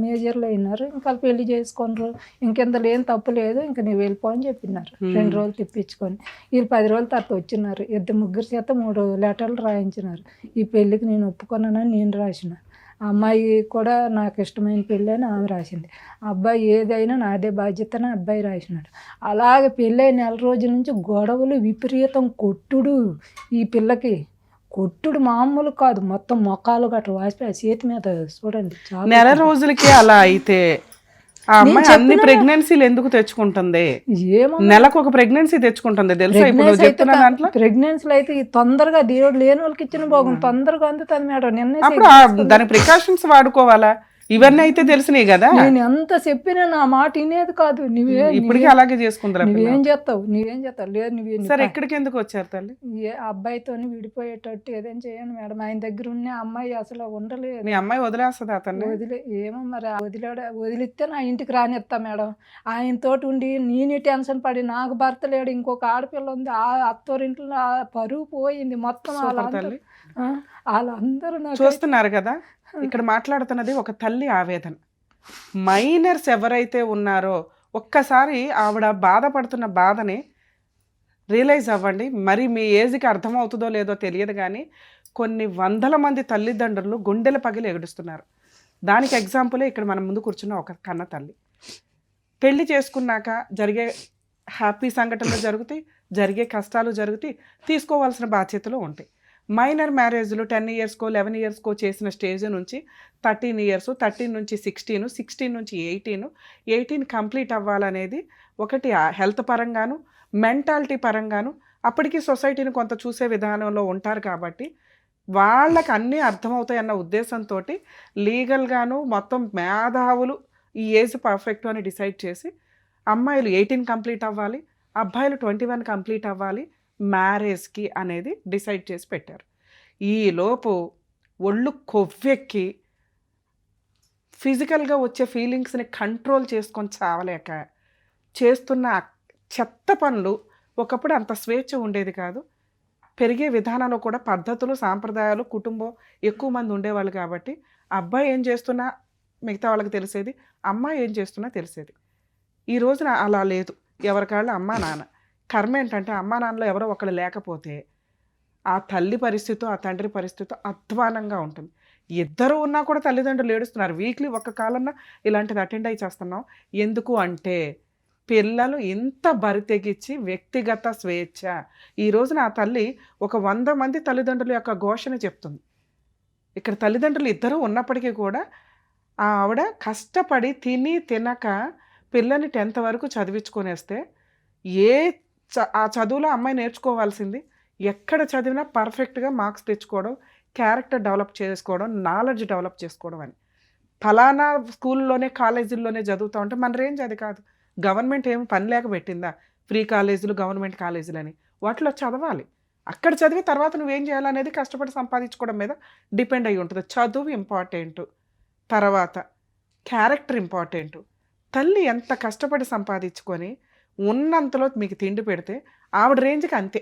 మేజర్లు అయినారు, ఇంకా పెళ్లి చేసుకున్నారు, ఇంకెంత లేని తప్పు లేదు, ఇంకా నువ్వు వెళ్ళిపో అని చెప్పినారు. 2 రోజులు తిప్పించుకొని వీళ్ళు 10 రోజుల తర్వాత వచ్చినారు. 2 చేత 3 లెటర్లు రాయించినారు. ఈ పెళ్ళికి నేను ఒప్పుకున్నానని నేను రాసిన, ఆ అమ్మాయి కూడా నాకు ఇష్టమైన పెళ్ళి అని ఆమె రాసింది. అబ్బాయి ఏదైనా నాదే బాధ్యత అని అబ్బాయి రాసినాడు. అలాగే పెళ్ళి 1 రోజుల నుంచి గొడవలు, విపరీతం కొట్టుడు, ఈ పిల్లకి కొట్టుడు మామూలు కాదు, మొత్తం మొక్కలు గట్రా వాసిపోయి చేతి మీద చూడండి.
నెల రోజులకి అలా అయితే ఆ అమ్మాయి అన్ని ప్రెగ్నెన్సీలు ఎందుకు తెచ్చుకుంటుంది?
ఏమో
నెలకు ఒక ప్రెగ్నెన్సీ తెచ్చుకుంటుంది తెలుసా? ఇప్పుడు నువ్వు చెప్తున్న దాంట్లో
ప్రెగ్నెన్సీలు అయితే తొందరగా దేవుడు లేని వాళ్ళకి ఇచ్చిన భోగం తొందరగా అందుతుంది మేడం.
అప్పుడు దాని ప్రికాషన్స్ వాడుకోవాలా? ఇవన్నీ అయితే తెలిసినాయి కదా.
నేను ఎంత చెప్పినా నా మాట వినేది కాదు.
ఇప్పటికీ అలాగే చేసుకుంటారు.
నువ్వేం చేస్తావు లేదు నువ్వు.
సరే ఎక్కడికి ఎందుకు వచ్చారు తల్లి?
ఏ అబ్బాయితో విడిపోయేటట్టు ఏదైనా చేయండి మేడం. ఆయన దగ్గర ఉన్న అమ్మాయి అసలు ఉండలేదు.
నీ అమ్మాయి వదిలేస్తుంది అతన్ని?
ఏమో మరి వదిలిస్తే నా ఇంటికి రానిస్తా మేడం. ఆయనతోటి ఉండి నేనే టెన్షన్ పడి, నాకు భర్త లేడు, ఇంకొక ఆడపిల్ల ఉంది, ఆ అత్తోరింట్లో పరువు పోయింది మొత్తం. వాళ్ళందరూ
చూస్తున్నారు కదా, ఇక్కడ మాట్లాడుతున్నది ఒక తల్లి ఆవేదన. మైనర్స్ ఎవరైతే ఉన్నారో ఒక్కసారి ఆవిడ బాధపడుతున్న బాధని రియలైజ్ అవ్వండి. మరి మీ ఏజ్కి అర్థమవుతుందో లేదో తెలియదు కానీ కొన్ని వందల మంది తల్లిదండ్రులు గుండెల పగిలి ఎగుడుస్తున్నారు. దానికి ఎగ్జాంపులే ఇక్కడ మన ముందు కూర్చున్న ఒక కన్న తల్లి. పెళ్లి చేసుకున్నాక జరిగే హ్యాపీ సంఘటనలు జరుగుతాయి, జరిగే కష్టాలు జరుగుతాయి, తీసుకోవాల్సిన బాధ్యతలు ఉంటాయి. మైనర్ మ్యారేజ్లు 10 ఇయర్స్కో 11 ఇయర్స్కో చేసిన స్టేజ్ నుంచి 13 ఇయర్స్, 13 నుంచి 16, 16 నుంచి 18, 18 కంప్లీట్ అవ్వాలనేది ఒకటి హెల్త్ పరంగాను మెంటాలిటీ పరంగాను అప్పటికి సొసైటీని కొంత చూసే విధానంలో ఉంటారు కాబట్టి వాళ్ళకి అన్నీ అర్థమవుతాయి అన్న ఉద్దేశంతో లీగల్గాను మొత్తం మేధావులు ఈ ఏజ్ పర్ఫెక్ట్ అని డిసైడ్ చేసి అమ్మాయిలు 18 కంప్లీట్ అవ్వాలి, అబ్బాయిలు 21 కంప్లీట్ అవ్వాలి మ్యారేజ్కి అనేది డిసైడ్ చేసి పెట్టారు. ఈలోపు ఒళ్ళు కొవ్వెక్కి ఫిజికల్గా వచ్చే ఫీలింగ్స్ని కంట్రోల్ చేసుకొని చావలేక చేస్తున్న చెత్త పనులు. ఒకప్పుడు అంత స్వేచ్ఛ ఉండేది కాదు. పెరిగే విధానంలో కూడా పద్ధతులు, సాంప్రదాయాలు, కుటుంబం ఎక్కువ మంది ఉండేవాళ్ళు కాబట్టి అబ్బాయి ఏం చేస్తున్నా మిగతా వాళ్ళకి తెలిసేది, అమ్మాయి ఏం చేస్తున్నా తెలిసేది. ఈ రోజున అలా లేదు. ఎవరికాళ్ళు అమ్మా నాన్న. కర్మ ఏంటంటే అమ్మా నాన్నలో ఎవరో ఒకళ్ళు లేకపోతే ఆ తల్లి పరిస్థితి, ఆ తండ్రి పరిస్థితి అధ్వానంగా ఉంటుంది. ఇద్దరు ఉన్నా కూడా తల్లిదండ్రులు ఏడుస్తున్నారు. వీక్లీ ఒక్క కాలన్నా ఇలాంటిది అటెండ్ అయ్యి చేస్తున్నాం. ఎందుకు అంటే పిల్లలు ఇంత బరితెగించి వ్యక్తిగత స్వేచ్ఛ. ఈ రోజున ఆ తల్లి ఒక 100 మంది తల్లిదండ్రుల యొక్క ఘోషణ చెప్తుంది. ఇక్కడ తల్లిదండ్రులు ఇద్దరు ఉన్నప్పటికీ కూడా ఆవిడ కష్టపడి తిని తినక పిల్లని 10th వరకు చదివించుకొనేస్తే ఆ చదువులో అమ్మాయి నేర్చుకోవాల్సింది ఎక్కడ చదివినా పర్ఫెక్ట్గా మార్క్స్ తెచ్చుకోవడం, క్యారెక్టర్ డెవలప్ చేసుకోవడం, నాలెడ్జ్ డెవలప్ చేసుకోవడం అని. ఫలానా స్కూల్లోనే కాలేజీల్లోనే చదువుతూ ఉంటే మన రేంజ్ అది కాదు. గవర్నమెంట్ ఏమి పని లేక పెట్టిందా ఫ్రీ కాలేజీలు, గవర్నమెంట్ కాలేజీలు అని? వాటిలో చదవాలి. అక్కడ చదివి తర్వాత నువ్వేం చేయాలనేది కష్టపడి సంపాదించుకోవడం మీద డిపెండ్ అయి ఉంటుంది. చదువు ఇంపార్టెంటు, తర్వాత క్యారెక్టర్ ఇంపార్టెంటు. తల్లి ఎంత కష్టపడి సంపాదించుకొని ఉన్నంతలో మీకు తిండి పెడితే ఆవిడ రేంజ్కి అంతే.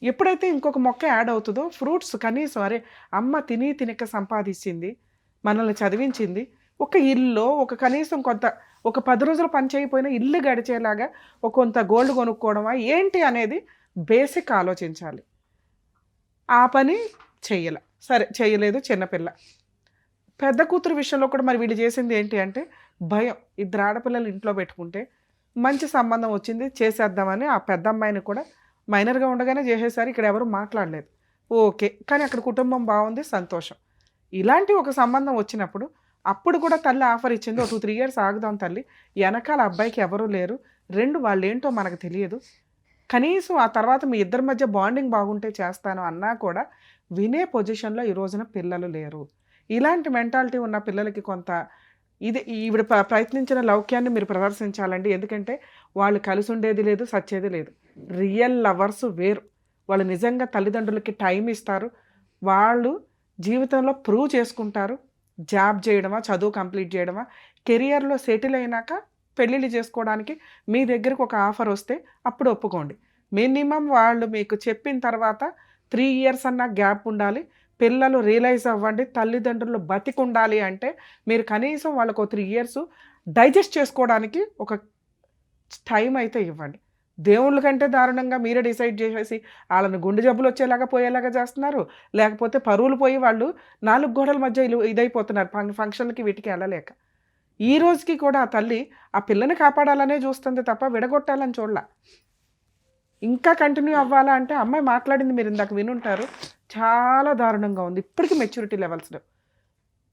ఎప్పుడైతే ఇంకొక మొక్క యాడ్ అవుతుందో ఫ్రూట్స్ కనీసం అరే అమ్మ తిని తినక సంపాదించింది, మనల్ని చదివించింది, ఒక ఇల్లు ఒక కనీసం కొంత ఒక 10 రోజులు పని చేయకపోయినా ఇల్లు గడిచేలాగా ఒక కొంత గోల్డ్ కొనుక్కోవడమా ఏంటి అనేది బేసిక్ ఆలోచించాలి. ఆ పని చెయ్యాల. సరే చేయలేదు చిన్నపిల్ల. పెద్ద కూతురు విషయంలో కూడా మరి వీళ్ళు చేసింది ఏంటి అంటే భయం. 2 ఆడపిల్లలు ఇంట్లో పెట్టుకుంటే మంచి సంబంధం వచ్చింది చేసేద్దామని ఆ పెద్ద అమ్మాయిని కూడా మైనర్గా ఉండగానే చేసేసారు. ఇక్కడ ఎవరు మాట్లాడలేదు, ఓకే. కానీ అక్కడ కుటుంబం బాగుంది, సంతోషం. ఇలాంటి ఒక సంబంధం వచ్చినప్పుడు అప్పుడు కూడా తల్లి ఆఫర్ ఇచ్చింది, ఒక 2-3 ఇయర్స్ ఆగుదాం తల్లి, వెనకాల అబ్బాయికి ఎవరూ లేరు, 2 వాళ్ళు ఏంటో మనకు తెలియదు, కనీసం ఆ తర్వాత మీ ఇద్దరి మధ్య బాండింగ్ బాగుంటే చేస్తాను అన్నా కూడా వినే పొజిషన్లో ఈ రోజున పిల్లలు లేరు. ఇలాంటి మెంటాలిటీ ఉన్న పిల్లలకి కొంత ఇది ఈవిడ ప్రయత్నించిన లౌక్యాన్ని మీరు ప్రదర్శించాలండి. ఎందుకంటే వాళ్ళు కలిసి ఉండేది లేదు, సచ్చేది లేదు. రియల్ లవర్స్ వేరు. వాళ్ళు నిజంగా తల్లిదండ్రులకి టైం ఇస్తారు. వాళ్ళు జీవితంలో ప్రూవ్ చేసుకుంటారు. జాబ్ చేయడమా, చదువు కంప్లీట్ చేయడమా, కెరియర్లో సెటిల్ అయినాక పెళ్ళిళ్ళు చేసుకోవడానికి మీ దగ్గరకు ఒక ఆఫర్ వస్తే అప్పుడు ఒప్పుకోండి. మినిమం వాళ్ళు మీకు చెప్పిన తర్వాత 3 years అన్న గ్యాప్ ఉండాలి. పిల్లలు రియలైజ్ అవ్వండి, తల్లిదండ్రులు బతికుండాలి అంటే మీరు కనీసం వాళ్ళకు 3 years డైజెస్ట్ చేసుకోవడానికి ఒక టైం అయితే ఇవ్వండి. దేవుళ్ళ కంటే దారుణంగా మీరే డిసైడ్ చేసేసి వాళ్ళని గుండె జబ్బులు వచ్చేలాగా పోయేలాగా చేస్తున్నారు. లేకపోతే పరువులు పోయి వాళ్ళు 4 గోడల మధ్య ఇదైపోతున్నారు ఫంక్షన్లకి వీటికి వెళ్ళలేక. ఈ రోజుకి కూడా ఆ తల్లి ఆ పిల్లని కాపాడాలనే చూస్తుంది తప్ప విడగొట్టాలని చూడాల. ఇంకా కంటిన్యూ అవ్వాలా అంటే అమ్మాయి మాట్లాడింది మీరు ఇందాక వినుంటారు, చాలా దారుణంగా ఉంది. ఇప్పటికీ మెచ్యూరిటీ లెవెల్స్లో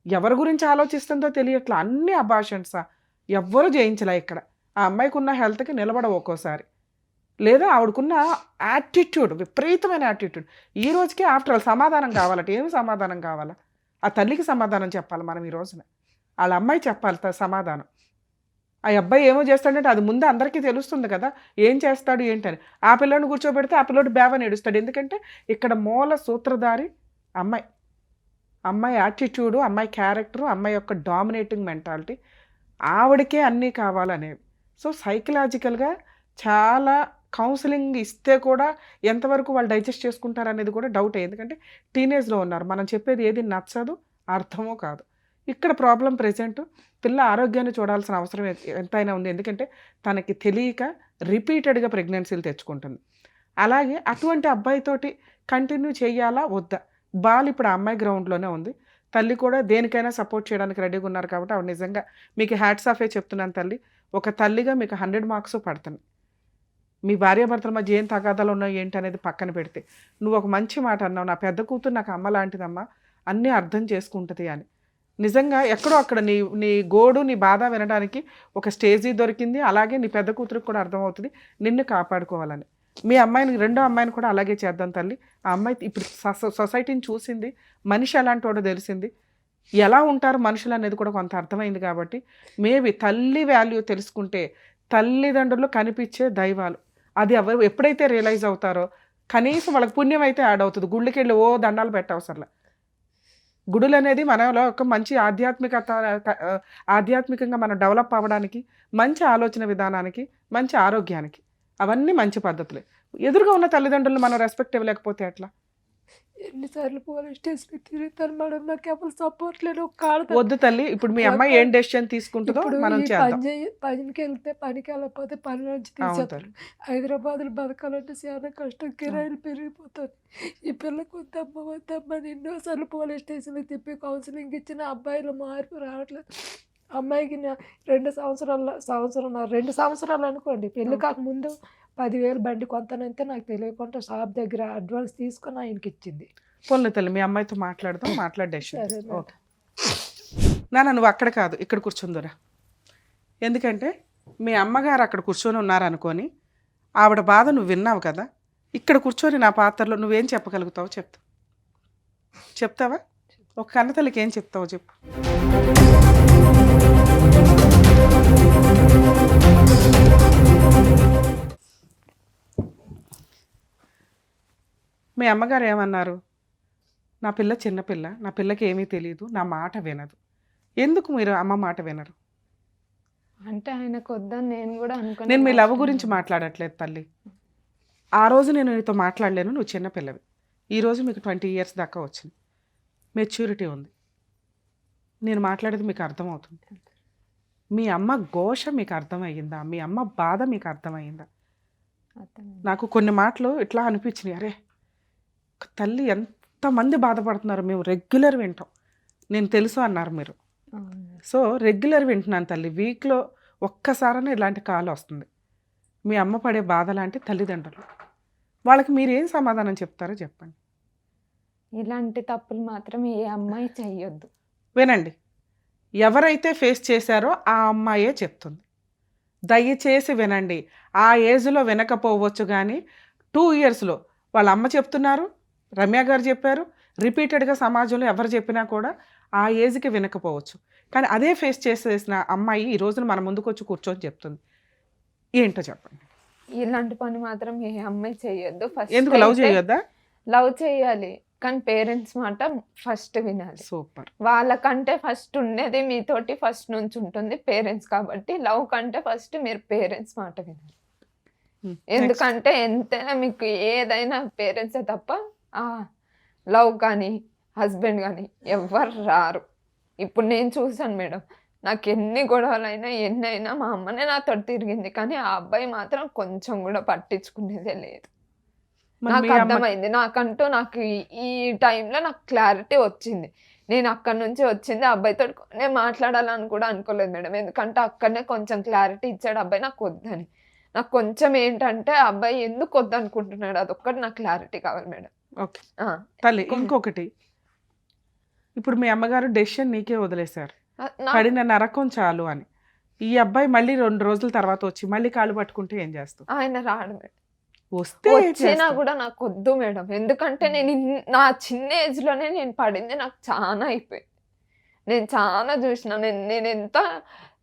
ఎవరి గురించి ఆలోచిస్తుందో తెలియట్లా. అన్ని అబార్షన్సా, ఎవ్వరూ చేయించలే ఇక్కడ. ఆ అమ్మాయికి ఉన్న హెల్త్కి నిలబడవు ఒక్కోసారి, లేదా ఆవిడకున్న యాటిట్యూడ్, విపరీతమైన యాటిట్యూడ్. ఈ రోజుకి ఆఫ్టర్ ఆల్ సమాధానం కావాలట. ఏమి సమాధానం కావాలా? ఆ తల్లికి సమాధానం చెప్పాలి మనం ఈ రోజున. వాళ్ళ అమ్మాయి చెప్పాలి సమాధానం. ఆ అబ్బాయి ఏమో చేస్తాడంటే అది ముందు అందరికీ తెలుస్తుంది కదా, ఏం చేస్తాడు ఏంటని. ఆ పిల్లని కూర్చోబెడితే ఆ పిల్లోడు బేవని ఏడుస్తాడు. ఎందుకంటే ఇక్కడ మూల సూత్రధారి అమ్మాయి. అమ్మాయి యాటిట్యూడు, అమ్మాయి క్యారెక్టరు, అమ్మాయి యొక్క డామినేటింగ్ మెంటాలిటీ, ఆవిడకే అన్నీ కావాలనేవి. సో సైకలాజికల్గా చాలా కౌన్సిలింగ్ ఇస్తే కూడా ఎంతవరకు వాళ్ళు డైజెస్ట్ చేసుకుంటారు అనేది కూడా డౌటే. ఎందుకంటే టీనేజ్లో ఉన్నారు. మనం చెప్పేది ఏది నచ్చదు, అర్థమో కాదు. ఇక్కడ ప్రాబ్లం ప్రెజెంట్ పిల్ల ఆరోగ్యాన్ని చూడాల్సిన అవసరం ఎంతైనా ఉంది. ఎందుకంటే తనకి తెలియక రిపీటెడ్గా ప్రెగ్నెన్సీలు తెచ్చుకుంటుంది. అలాగే అటువంటి అబ్బాయితోటి కంటిన్యూ చేయాలా వద్దా? బాల్ ఇప్పుడు ఆ అమ్మాయి గ్రౌండ్లోనే ఉంది. తల్లి కూడా దేనికైనా సపోర్ట్ చేయడానికి రెడీగా ఉన్నారు కాబట్టి ఆవిడ నిజంగా మీకు హ్యాట్స్ ఆఫే చెప్తున్నాను తల్లి. ఒక తల్లిగా మీకు 100 మార్క్స్ పడుతుంది. మీ భార్యాభర్తల మధ్య ఏం తగాదాలు ఉన్నాయో ఏంటి అనేది పక్కన పెడితే నువ్వు ఒక మంచి మాట అన్నావు, నా పెద్ద కూతురు నాకు అమ్మ లాంటిదమ్మా, అన్నీ అర్థం చేసుకుంటుంది అని. నిజంగా ఎక్కడో అక్కడ నీ గోడు, నీ బాధ వినడానికి ఒక స్టేజీ దొరికింది. అలాగే నీ పెద్ద కూతురికి కూడా అర్థమవుతుంది నిన్ను కాపాడుకోవాలని. మీ అమ్మాయిని, రెండో అమ్మాయిని కూడా అలాగే చేద్దాం తల్లి. ఆ అమ్మాయి ఇప్పుడు సొసైటీని చూసింది, మనిషి ఎలాంటి వాడో తెలిసింది, ఎలా ఉంటారు మనుషులు అనేది కూడా కొంత అర్థమైంది. కాబట్టి మేబీ తల్లి వాల్యూ తెలుసుకుంటే తల్లిదండ్రులు కనిపించే దైవాలు, అది ఎప్పుడైతే రియలైజ్ అవుతారో కనీసం వాళ్ళకి పుణ్యం అయితే యాడ్ అవుతుంది. గుళ్ళకి వెళ్ళి ఓ దండాలు పెట్టవసరలా. గుడులు అనేది మనలో ఒక మంచి ఆధ్యాత్మికంగా మనం డెవలప్ అవ్వడానికి, మంచి ఆలోచన విధానానికి, మంచి ఆరోగ్యానికి, అవన్నీ మంచి పద్ధతులే. ఎదురుగా ఉన్న తల్లిదండ్రులు మనం రెస్పెక్ట్ ఇవ్వలేకపోతే ఎట్లా?
ఎన్నిసార్లు పోలీస్ స్టేషన్కి తిరుగుతాను మేడం, నాకు ఎవరు సపోర్ట్ లేదు. కాదు
వద్దు తల్లి, ఇప్పుడు మీ అమ్మాయి ఏం డెసిషన్ తీసుకుంటుందో మనం చేద్దాం.
పనికి వెళ్తే పనికి వెళ్ళకపోతే పని నుంచి తీసేస్తారు. హైదరాబాద్లో బతకాలంటే చాలా కష్టం, కిరాయిలు పెరిగిపోతుంది. ఈ పిల్లకి వద్దమ్మా ఎన్నోసార్లు పోలీస్ స్టేషన్కి తిప్పి కౌన్సిలింగ్ ఇచ్చిన అబ్బాయిలో మార్పు రావట్లేదు. అమ్మాయికి 2 సంవత్సరాలు అనుకోండి, పెళ్ళి కాకముందు 10,000 బండి కొంతనంతే నాకు తెలియకుండా షాప్ దగ్గర అడ్వాన్స్ తీసుకొని ఆయనకి ఇచ్చింది.
పొన్ను తల్లి, మీ అమ్మాయితో మాట్లాడదాం, మాట్లాడేసి ఓకే నాన్న నువ్వు అక్కడ కాదు ఇక్కడ కూర్చుందురా. ఎందుకంటే మీ అమ్మగారు అక్కడ కూర్చొని ఉన్నారనుకొని ఆవిడ బాధ నువ్వు విన్నావు కదా, ఇక్కడ కూర్చొని నా పాత్రలో నువ్వేం చెప్పగలుగుతావో చెప్తావా? ఒక కన్నతల్లికి ఏం చెప్తావో చెప్పు. మీ అమ్మగారు ఏమన్నారు? నా పిల్ల చిన్నపిల్ల, నా పిల్లకి ఏమీ తెలియదు, నా మాట వినదు. ఎందుకు మీరు అమ్మ మాట వినరు?
అంటే ఆయనకు వద్దని నేను కూడా అనుకున్నాను.
నేను మీ లవ్ గురించి మాట్లాడట్లేదు తల్లి. ఆ రోజు నేను నీతో మాట్లాడలేను, నువ్వు చిన్నపిల్లవి. ఈరోజు మీకు 20 years దాకా వచ్చింది, మెచ్యూరిటీ ఉంది. నేను మాట్లాడేది మీకు అర్థమవుతుంది. మీ అమ్మ ఘోష మీకు అర్థమయ్యిందా? మీ అమ్మ బాధ మీకు అర్థమయ్యిందా? నాకు కొన్ని మాటలు ఇట్లా అనిపించినాయి, అరే తల్లి ఎంతమంది బాధపడుతున్నారు, మేము రెగ్యులర్ వింటాం, నేను తెలుసు అన్నారు మీరు. సో రెగ్యులర్ వింటున్నాను తల్లి. వీక్లో ఒక్కసారైనా ఇలాంటి కాల్ వస్తుంది. మీ అమ్మ పడే బాధ లాంటి తల్లిదండ్రులు, వాళ్ళకి మీరు ఏం సమాధానం చెప్తారో చెప్పండి.
ఇలాంటి తప్పులు మాత్రం ఏ అమ్మాయి చెయ్యొద్దు.
వినండి, ఎవరైతే ఫేస్ చేశారో ఆ అమ్మాయే చెప్తుంది. దయచేసి వినండి. ఆ ఏజ్లో వినకపోవచ్చు కానీ 2 yearsలో వాళ్ళ అమ్మ చెప్తున్నారు, రమ్య గారు చెప్పారు, రిపీటెడ్గా సమాజంలో ఎవరు చెప్పినా కూడా ఆ ఏజ్కి వినకపోవచ్చు. కానీ అదే ఫేస్ చేసేసిన అమ్మాయి ఈ రోజున మన ముందుకు వచ్చి కూర్చొని చెప్తుంది. ఏంటో చెప్పండి.
ఇలాంటి పని మాత్రం ఏ అమ్మాయి చేయొద్దు.
ఎందుకు లవ్ చేయొద్దా?
లవ్ చేయాలి, కానీ పేరెంట్స్ మాట ఫస్ట్ వినాలి.
సూపర్.
వాళ్ళకంటే ఫస్ట్ ఉండేది మీతోటి ఫస్ట్ నుంచి ఉంటుంది పేరెంట్స్, కాబట్టి లవ్ కంటే ఫస్ట్ మీరు పేరెంట్స్ మాట వినాలి. ఎందుకంటే ఎంతైనా మీకు ఏదైనా పేరెంట్సే తప్ప లవ్ కానీ హస్బెండ్ కానీ ఎవ్వరు రారు. ఇప్పుడు నేను చూసాను మేడం, నాకు ఎన్ని గొడవలైనా ఎన్నైనా మా అమ్మనే నాతో తిరిగింది, కానీ ఆ అబ్బాయి మాత్రం కొంచెం కూడా పట్టించుకునేదే లేదు. నాకు అర్థమైంది, నాకు ఈ టైంలో నాకు క్లారిటీ వచ్చింది. నేను అక్కడి నుంచి వచ్చింది ఆ అబ్బాయితో నేను మాట్లాడాలని కూడా అనుకోలేదు మేడం, ఎందుకంటే అక్కడనే కొంచెం క్లారిటీ ఇచ్చాడు అబ్బాయి నాకు వద్దని. నాకు కొంచెం ఏంటంటే ఆ అబ్బాయి ఎందుకు వద్దనుకుంటున్నాడు అదొక్కటి నాకు క్లారిటీ కావాలి మేడం.
ఓకే తల్లి, ఇంకొకటి, ఇప్పుడు మీ అమ్మగారు డెసిషన్ నీకే వదిలేశారు, పడిన నరకం చాలు అని. ఈ అబ్బాయి మళ్ళీ 2 రోజుల తర్వాత వచ్చి మళ్ళీ కాళ్ళు పట్టుకుంటే ఏం చేస్తావు?
ఆయన రాడు మేడం,
వచ్చినా
కూడా నాకు వద్దు మేడం. ఎందుకంటే నేను నా చిన్న ఏజ్ లోనే నేను పడింది నాకు చాలా అయిపోయింది. నేను చాలా చూసిన, నేను ఎంత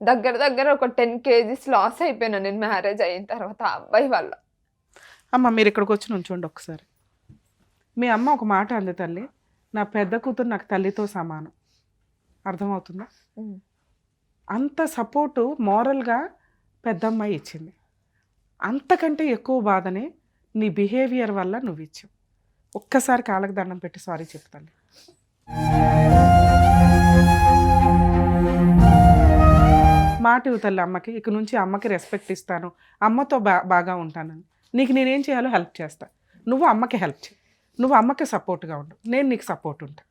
దగ్గర ఒక 10 kgs లాస్ అయిపోయినా నేను మ్యారేజ్ అయిన తర్వాత ఆ అబ్బాయి వల్ల.
అమ్మ మీరు ఇక్కడికి వచ్చి నుంచోండి ఒకసారి. మీ అమ్మ ఒక మాట అంది, తల్లి నా పెద్ద కూతురు నాకు తల్లితో సమానం. అర్థమవుతుందా? అంత సపోర్టు మోరల్గా పెద్దమ్మాయి ఇచ్చింది. అంతకంటే ఎక్కువ బాధని నీ బిహేవియర్ వల్ల నువ్వు ఇచ్చావు. ఒక్కసారి కాళ్ళకి దండం పెట్టి సారీ చెప్తాను. మాట ఇవ్వతల్లి అమ్మకి, ఇక నుంచి అమ్మకి రెస్పెక్ట్ ఇస్తాను, అమ్మతో బాగా ఉంటానని. నీకు నేనేం చేయాలో హెల్ప్ చేస్తా, నువ్వు అమ్మకి హెల్ప్ చేయి, నువ్వు అమ్మకి సపోర్ట్గా ఉండు, నేను నీకు సపోర్ట్ ఉంటా.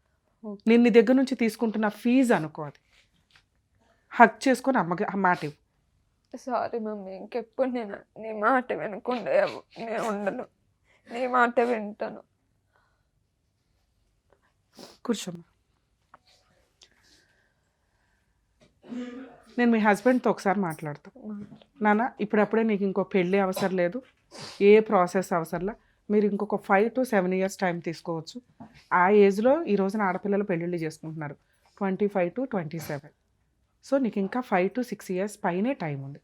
నేను నీ దగ్గర నుంచి తీసుకుంటున్న ఫీజు అనుకో, అది హక్ చేసుకొని అమ్మకి మాట ఇవ్వు.
సారీ మమ్మీ, ఇంకెప్పుడు నేను నీ మాట వినకుండా నేను ఉండను, నీ మాట వింటాను.
కూర్చోమ్మా. నేను మీ హస్బెండ్తో ఒకసారి మాట్లాడతాను. నాన్న ఇప్పుడప్పుడే నీకు ఇంకో పెళ్ళి అవసరం లేదు, ఏ ప్రాసెస్ అవసరంలా, మీరు ఇంకొక 5 to 7 years టైం తీసుకోవచ్చు. ఆ ఏజ్లో ఈ రోజున ఆడపిల్లలు పెళ్ళిళ్ళు చేసుకుంటున్నారు 25 to 27. సో నీకు ఇంకా 5 to 6 years పైనే టైం ఉంది.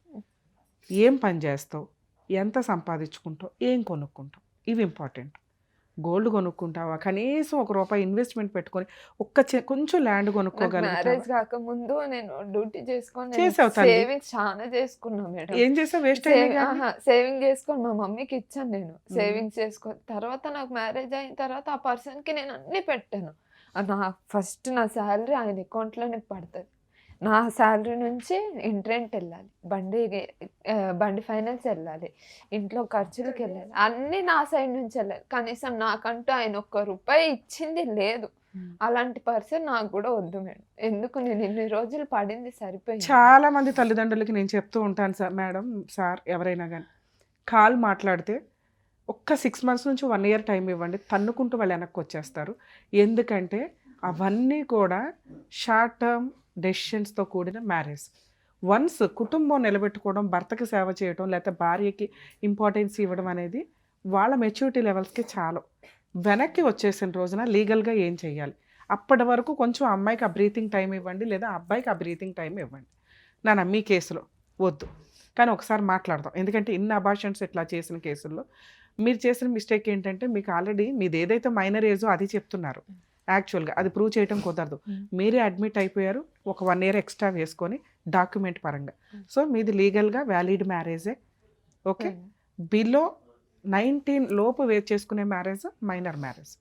ఏం పని చేస్తావు, ఎంత సంపాదించుకుంటావు, ఏం కొనుక్కుంటావు, ఇవి ఇంపార్టెంట్. గోల్డ్ కొనుక్కుంటావా, కనీసం ₹1 ఇన్వెస్ట్మెంట్ పెట్టుకొని కొంచెం ల్యాండ్ కొనుక్కోగలరు.
మ్యారేజ్ కాకముందు నేను డ్యూటీ చేసుకొని
చేసావు,
సేవింగ్స్ చాలా చేసుకున్నా మేడం.
ఏం చేసావు? వేస్ట్
సేవింగ్ చేసుకొని మా మమ్మీకి ఇచ్చాను నేను, సేవింగ్స్ చేసుకొని. తర్వాత నాకు మ్యారేజ్ అయిన తర్వాత ఆ పర్సన్కి నేను అన్ని పెట్టాను. ఫస్ట్ నా శాలరీ ఆయన అకౌంట్లోనే పడుతుంది. నా శాలరీ నుంచి ఇంట్రెంట్ వెళ్ళాలి, బండి ఫైనాన్స్ వెళ్ళాలి, ఇంట్లో ఖర్చులకు వెళ్ళాలి, అన్నీ నా సైడ్ నుంచి వెళ్ళాలి. కనీసం నాకంటూ ఆయన ₹1 ఇచ్చింది లేదు. అలాంటి పర్సన్ నాకు కూడా వద్దు మేడం. ఎందుకు నేను ఇన్ని రోజులు పడింది సరిపోయింది.
చాలా మంది తల్లిదండ్రులకి నేను చెప్తూ ఉంటాను సార్, మేడం సార్ ఎవరైనా కానీ కాల్ మాట్లాడితే ఒక్క 6 months నుంచి 1 year టైం ఇవ్వండి, తన్నుకుంటూ వాళ్ళు వెనక్కి వచ్చేస్తారు. ఎందుకంటే అవన్నీ కూడా షార్ట్ టర్మ్ డెసిషన్స్తో కూడిన మ్యారేజ్. వన్స్ కుటుంబం నిలబెట్టుకోవడం, భర్తకి సేవ చేయడం, లేకపోతే భార్యకి ఇంపార్టెన్స్ ఇవ్వడం అనేది వాళ్ళ మెచ్యూరిటీ లెవెల్స్కి చాలు. వెనక్కి వచ్చేసిన రోజున లీగల్గా ఏం చేయాలి, అప్పటి వరకు కొంచెం అమ్మాయికి ఆ బ్రీతింగ్ టైం ఇవ్వండి, లేదా అబ్బాయికి ఆ బ్రీతింగ్ టైం ఇవ్వండి. నాన్న మీ కేసులో వద్దు, కానీ ఒకసారి మాట్లాడదాం. ఎందుకంటే ఇన్ని అబార్షన్స్ ఇట్లా చేసిన కేసుల్లో మీరు చేసిన మిస్టేక్ ఏంటంటే, మీకు ఆల్రెడీ మీది ఏదైతే మైనర్ ఏజో అది చెప్తున్నారు, యాక్చువల్గా అది ప్రూవ్ చేయడం కుదరదు. మీరే అడ్మిట్ అయిపోయారు, ఒక 1 year ఎక్స్ట్రా వేసుకొని డాక్యుమెంట్ పరంగా. సో మీది లీగల్గా వ్యాలిడ్ మ్యారేజే. ఓకే, బిలో 19 లోపు చేసుకునే మ్యారేజ్ మైనర్ మ్యారేజ్.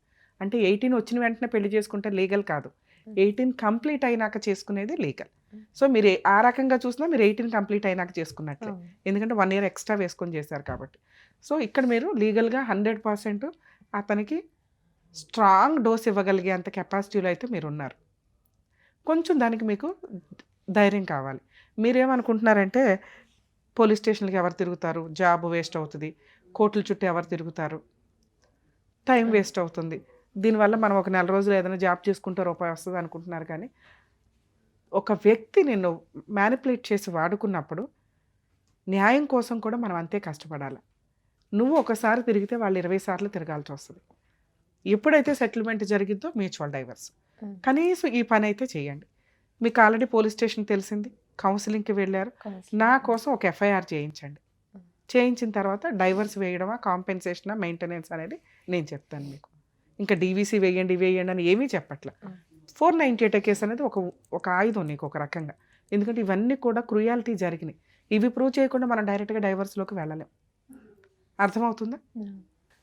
అంటే 18 వచ్చిన వెంటనే పెళ్లి చేసుకుంటే లీగల్ కాదు, 18 కంప్లీట్ అయినాక చేసుకునేది లీగల్. సో మీరు ఆ రకంగా చూసినా మీరు 18 కంప్లీట్ అయినాక చేసుకున్నట్లే, ఎందుకంటే 1 year ఎక్స్ట్రా వేసుకొని చేశారు కాబట్టి. సో ఇక్కడ మీరు లీగల్గా 100% అతనికి స్ట్రాంగ్ డోస్ ఇవ్వగలిగే అంత కెపాసిటీలో అయితే మీరు ఉన్నారు. కొంచెం దానికి మీకు ధైర్యం కావాలి. మీరేమనుకుంటున్నారంటే పోలీస్ స్టేషన్లకి ఎవరు తిరుగుతారు, జాబ్ వేస్ట్ అవుతుంది, కోర్టుల చుట్టూ ఎవరు తిరుగుతారు, టైం వేస్ట్ అవుతుంది, దీనివల్ల మనం ఒక 4 రోజులు ఏదైనా జాబ్ చేసుకుంటే ₹1 వస్తుంది అనుకుంటున్నారు. కానీ ఒక వ్యక్తి నిన్ను మ్యానిపులేట్ చేసి వాడుకున్నప్పుడు న్యాయం కోసం కూడా మనం అంతే కష్టపడాలి. నువ్వు ఒకసారి తిరిగితే వాళ్ళు 20 సార్లు తిరగాల్సి వస్తుంది. ఎప్పుడైతే సెటిల్మెంట్ జరిగిద్దో మ్యూచువల్ డైవర్స్. కనీసం ఈ పని అయితే చేయండి. మీకు ఆల్రెడీ పోలీస్ స్టేషన్ తెలిసింది, కౌన్సిలింగ్కి వెళ్ళారు, నా కోసం ఒక FIR చేయించండి. చేయించిన తర్వాత డైవర్స్ వేయడమా, కాంపెన్సేషనా, మెయింటెనెన్స్ అనేది నేను చెప్తాను మీకు. ఇంకా డీవీసీ వేయండి అని ఏమీ చెప్పట్లే. 498 కేసు అనేది ఒక ఆయుధం నీకు ఒక రకంగా. ఎందుకంటే ఇవన్నీ కూడా క్రూయాలిటీ జరిగినాయి. ఇవి ప్రూవ్ చేయకుండా మనం డైరెక్ట్గా డైవర్స్లోకి వెళ్ళలేం. అర్థమవుతుందా?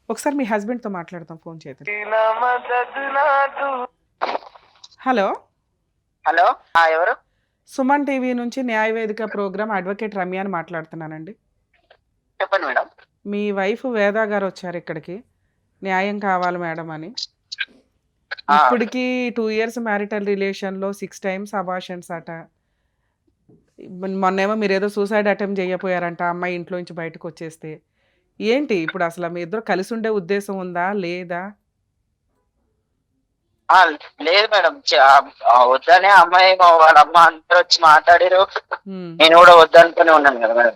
ఒకసారి మీ హస్బెండ్తో మాట్లాడతాం, ఫోన్ చేద్దాం. హలో
హలో, ఎవరు?
సుమన్ టీవీ నుంచి న్యాయవేదిక ప్రోగ్రామ్ అడ్వకేట్ రమ్య అని మాట్లాడుతున్నానండి.
చెప్పండి మేడం.
మీ వైఫ్ వేదా గారు వచ్చారు ఇక్కడికి, న్యాయం కావాలి మేడం అని. ఇప్పటికి 2 years మ్యారిటల్ రిలేషన్లో 6 times అబార్షన్స్ అట. మొన్నేమో మీరు ఏదో సూసైడ్ అటెంప్ట్ చేయపోయారంట అమ్మాయి ఇంట్లో నుంచి బయటకు వచ్చేస్తే. ఏంటి ఇప్పుడు అసలు మీ ఇద్దరు కలిసి ఉండే ఉద్దేశం ఉందా లేదా?
లేదు మేడం, వద్దనే అమ్మాయి వాళ్ళ అమ్మ అందరూ వచ్చి మాట్లాడారు. నేను కూడా వద్దనుకుని ఉన్నాను కదా మేడం.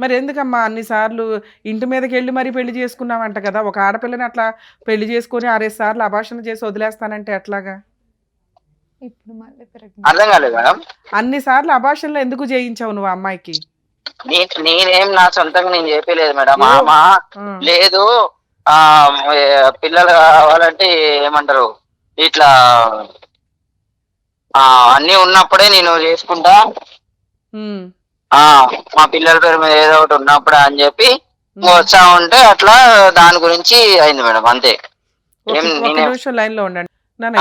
మరి ఎందుకమ్మా అన్నిసార్లు ఇంటి మీదకి వెళ్ళి మరీ పెళ్లి చేసుకున్నావంట కదా? ఒక ఆడపిల్లని అట్లా పెళ్లి చేసుకుని 6 సార్లు అభాషణ చేసి వదిలేస్తానంటే ఎట్లాగా?
ఇప్పుడు మళ్ళీ
అర్థం కాలేదు మేడం.
అన్నిసార్లు అభాషణలో ఎందుకు చేయించావు నువ్వు అమ్మాయికి?
నేనేం నా సొంతంగా నేను చెప్పలేదు మేడం. అమ్మ లేదు, పిల్లలు కావాలంటే ఏమంటారు ఇట్లా అన్ని ఉన్నప్పుడే నేను చేసుకుంటా, మా పిల్లల పేరు మీద ఏదో ఒకటి ఉన్నప్పుడే అని చెప్పి వస్తా ఉంటే అట్లా దాని గురించి అయింది మేడం, అంతే.
లైన్ లో ఉండండి.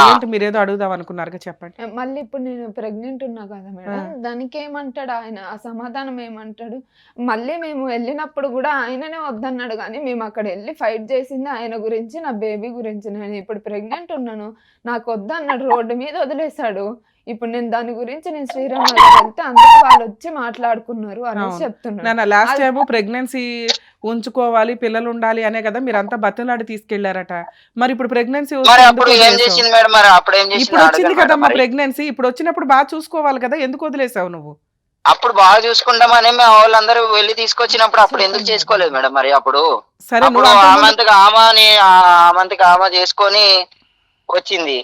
ఏంటి మీరు ఏదో అడుగుదాం అనుకున్నారు, చెప్పండి.
మళ్ళీ ఇప్పుడు నేను ప్రెగ్నెంట్ ఉన్నా కదా మేడం, దానికి ఏమంటాడు ఆయన? ఆ సమాధానం ఏమంటాడు? మళ్ళీ మేము వెళ్ళినప్పుడు కూడా ఆయననే వద్దన్నాడు, కానీ మేము అక్కడ వెళ్ళి ఫైట్ చేసింది ఆయన గురించి, నా బేబీ గురించి. నేను ఇప్పుడు ప్రెగ్నెంట్ ఉన్నాను, నాకు వద్దన్నాడు, రోడ్డు మీద వదిలేశాడు. ఇప్పుడు నేను దాని గురించి నేను శ్రీరామ్ నగర్ వెళ్తే అందుకు వాళ్ళు వచ్చి మాట్లాడుకున్నారు అని చెప్తున్నాను.
లాస్ట్ టైం ప్రెగ్నెన్సీ ఉంచుకోవాలి, పిల్లలు ఉండాలి అనే కదా మీరంతా బతిలాడి తీసుకెళ్లారట. మరి ఇప్పుడు ప్రెగ్నెన్సీ ఇప్పుడు వచ్చింది కదమ్మా ప్రెగ్నెన్సీ, ఇప్పుడు వచ్చినప్పుడు బాగా చూసుకోవాలి కదా, ఎందుకు వదిలేసావు నువ్వు?
అప్పుడు బాగా చూసుకుంటామని వాళ్ళందరూ వెళ్ళి తీసుకొచ్చినప్పుడు అప్పుడు ఎందుకు చేసుకోలేదు మేడం? మరి అప్పుడు సరే ఆమంతగా ఆమె చేసుకొని వచ్చింది.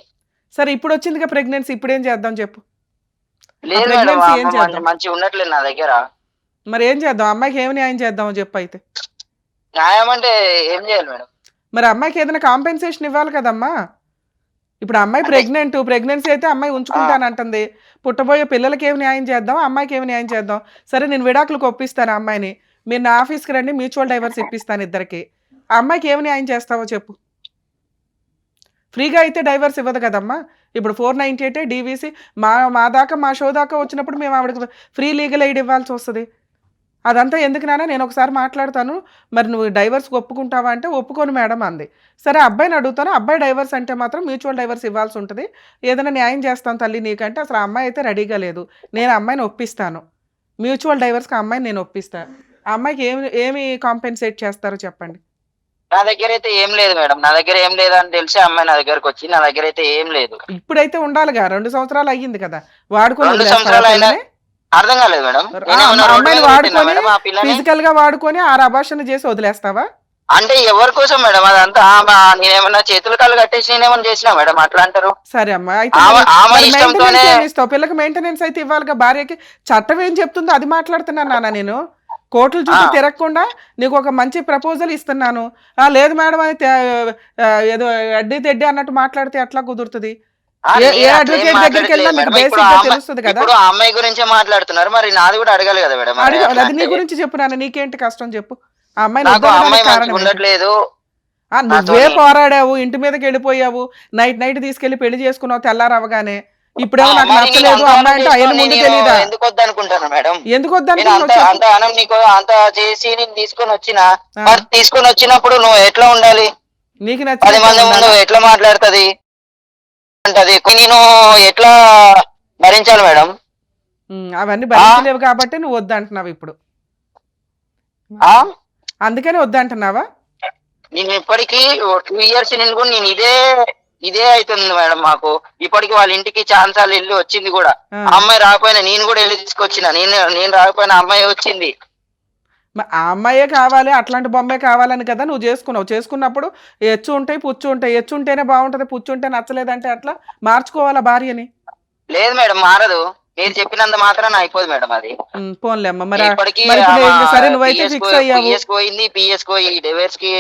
సరే ఇప్పుడు వచ్చిందిగా ప్రెగ్నెన్సీ, ఇప్పుడు ఏం చేద్దాం చెప్పు?
లేదు మంచిగా ఉండట్లేదు నా దగ్గర.
మరి ఏం చేద్దాం? అమ్మాయికి ఏమి న్యాయం చేద్దామో చెప్పు. అయితే
న్యాయం అంటే ఏం చేయాలి మేడం?
మరి అమ్మాయికి ఏదైనా కాంపెన్సేషన్ ఇవ్వాలి కదమ్మా. ఇప్పుడు అమ్మాయి ప్రెగ్నెన్సీ అయితే అమ్మాయి ఉంచుకుంటానంటుంది. పుట్టబోయే పిల్లలకి ఏమి న్యాయం చేద్దాం, అమ్మాయికి ఏమి న్యాయం చేద్దాం? సరే నేను విడాకులకు ఒప్పిస్తాను అమ్మాయిని, మీరు నా ఆఫీస్కి రండి, మ్యూచువల్ డైవర్స్ ఇప్పిస్తాను ఇద్దరికి. ఆ అమ్మాయికి ఏమి న్యాయం చేస్తావో చెప్పు. ఫ్రీగా అయితే డైవర్స్ ఇవ్వదు కదమ్మా. ఇప్పుడు 498 డీవీసీ మా దాకా, మా షో దాకా వచ్చినప్పుడు మేము ఆవిడకి ఫ్రీ లీగల్ ఎయిడ్ ఇవ్వాల్సి వస్తుంది. అదంతా ఎందుకు నాన్న, నేను ఒకసారి మాట్లాడతాను, మరి నువ్వు డైవర్స్కి ఒప్పుకుంటావా అంటే ఒప్పుకోను మేడం అంది. సరే అబ్బాయిని అడుగుతాను, అబ్బాయి డైవర్స్ అంటే మాత్రం మ్యూచువల్ డైవర్స్ ఇవ్వాల్సి ఉంటుంది, ఏదైనా న్యాయం చేస్తాను తల్లి నీకంటే. అసలు ఆ అమ్మాయి అయితే రెడీగా లేదు, నేను అమ్మాయిని ఒప్పిస్తాను, మ్యూచువల్ డైవర్స్కి ఆ అమ్మాయిని నేను ఒప్పిస్తాను. ఆ అమ్మాయికి ఏమి కాంపెన్సేట్ చేస్తారో చెప్పండి.
నా దగ్గర అయితే ఏం లేదు మేడం, నా దగ్గర ఏం లేదు అని తెలిసి అమ్మాయి నా దగ్గరకు వచ్చి, నా దగ్గర అయితే ఏం లేదు.
ఇప్పుడైతే ఉండాలిగా, 2 సంవత్సరాలు అయ్యింది కదా, వాడుకొని
అర్థం కాలేదు మేడం.
అమ్మాయిని వాడుకొని ఫిజికల్ గా వాడుకొని 6 అబార్షన్ చేసి వదిలేస్తావా?
అంటే ఎవరి కోసం మేడం అదంతా? నేనేమన్నా చేతులు కాళ్ళు కట్టేసి నేనేమన్నా చేసినా మేడం అట్లా అంటారు?
సరే అమ్మా, అయితే పిల్లకి మెయింటెనెన్స్ అయితే ఇవ్వాలిగా భార్యకి. చట్టం ఏం చెప్తుందో అది మాట్లాడుతున్నాను నాన్న. నేను కోర్టుల చుట్టూ తిరగకుండా నీకు ఒక మంచి ప్రపోజల్ ఇస్తున్నాను. లేదు మేడం అని ఏదో అడ్డీ తెడ్డి అన్నట్టు మాట్లాడితే ఎట్లా కుదురుతుంది? ఏ అడ్వకేట్ దగ్గరికి వెళ్ళినా మీకు బేసిక్ గా తెలుస్తుంది కదా.
ఇప్పుడు అమ్మాయి గురించే మాట్లాడుతున్నారు, మరి నాది కూడా అడగాలి కదా మేడం.
అది నీ గురించి చెప్పు నాన్న, నీకేంటి కష్టం చెప్పు. ఆ అమ్మాయి
ఉండట్లేదు,
నువ్వే పోరాడావు, ఇంటి మీదకి వెళ్ళిపోయావు, నైట్ తీసుకెళ్లి పెళ్లి చేసుకున్నావు తెల్లారవగానే. ఇప్పుడేమో నాకు నచ్చలేదు అమ్మాయి అంటే ఆయన ముందు తెలియదా?
ఎందుకు వద్దనుకుంటాను మేడం,
ఎందుకు
అంత చేసి నేను తీసుకొని వచ్చినప్పుడు నువ్వు ఎట్లా ఉండాలి?
నీకు
10 మంది ముందు ఎట్లా మాట్లాడుతుంది అంటది, నేను ఎట్లా భరించాలి మేడం?
అవన్నీ భరించలేవు కాబట్టి నువ్వు వద్దంటున్నావు ఇప్పుడు, అందుకని వద్దంటున్నావా?
నేను ఇప్పటికీ 2 years నేను కూడా నేను ఇదే అవుతుంది మేడం మాకు. ఇప్పటికి వాళ్ళ ఇంటికి ఛాన్సాలు వెళ్ళి వచ్చింది కూడా, అమ్మాయి రాకపోయినా నేను కూడా వెళ్ళి తీసుకొచ్చిన, నేను రాకపోయినా అమ్మాయి వచ్చింది.
ఆ అమ్మాయే కావాలి, అట్లాంటి బొమ్మే కావాలని కదా నువ్వు చేసుకున్నావు. చేసుకున్నప్పుడు ఎచ్చు ఉంటాయి పుచ్చు ఉంటాయి, ఎచ్చు ఉంటేనే బాగుంటది, పుచ్చు ఉంటే నచ్చలేదంటే అట్లా మార్చుకోవాలా భార్యని?
లేదు మేడం మారదు, మీరు చెప్పినంత మాత్రాన అయిపోదు మేడం అది.
పోన్లే అమ్మ మరి
ఇప్పటికీ
మరి ఇప్పుడు
ఆమె
సరే నువ్వైతే ఫిక్స్ అయ్యావు.
పిఎస్ పోయింది, పిఎస్ ఈ డివైస్ కి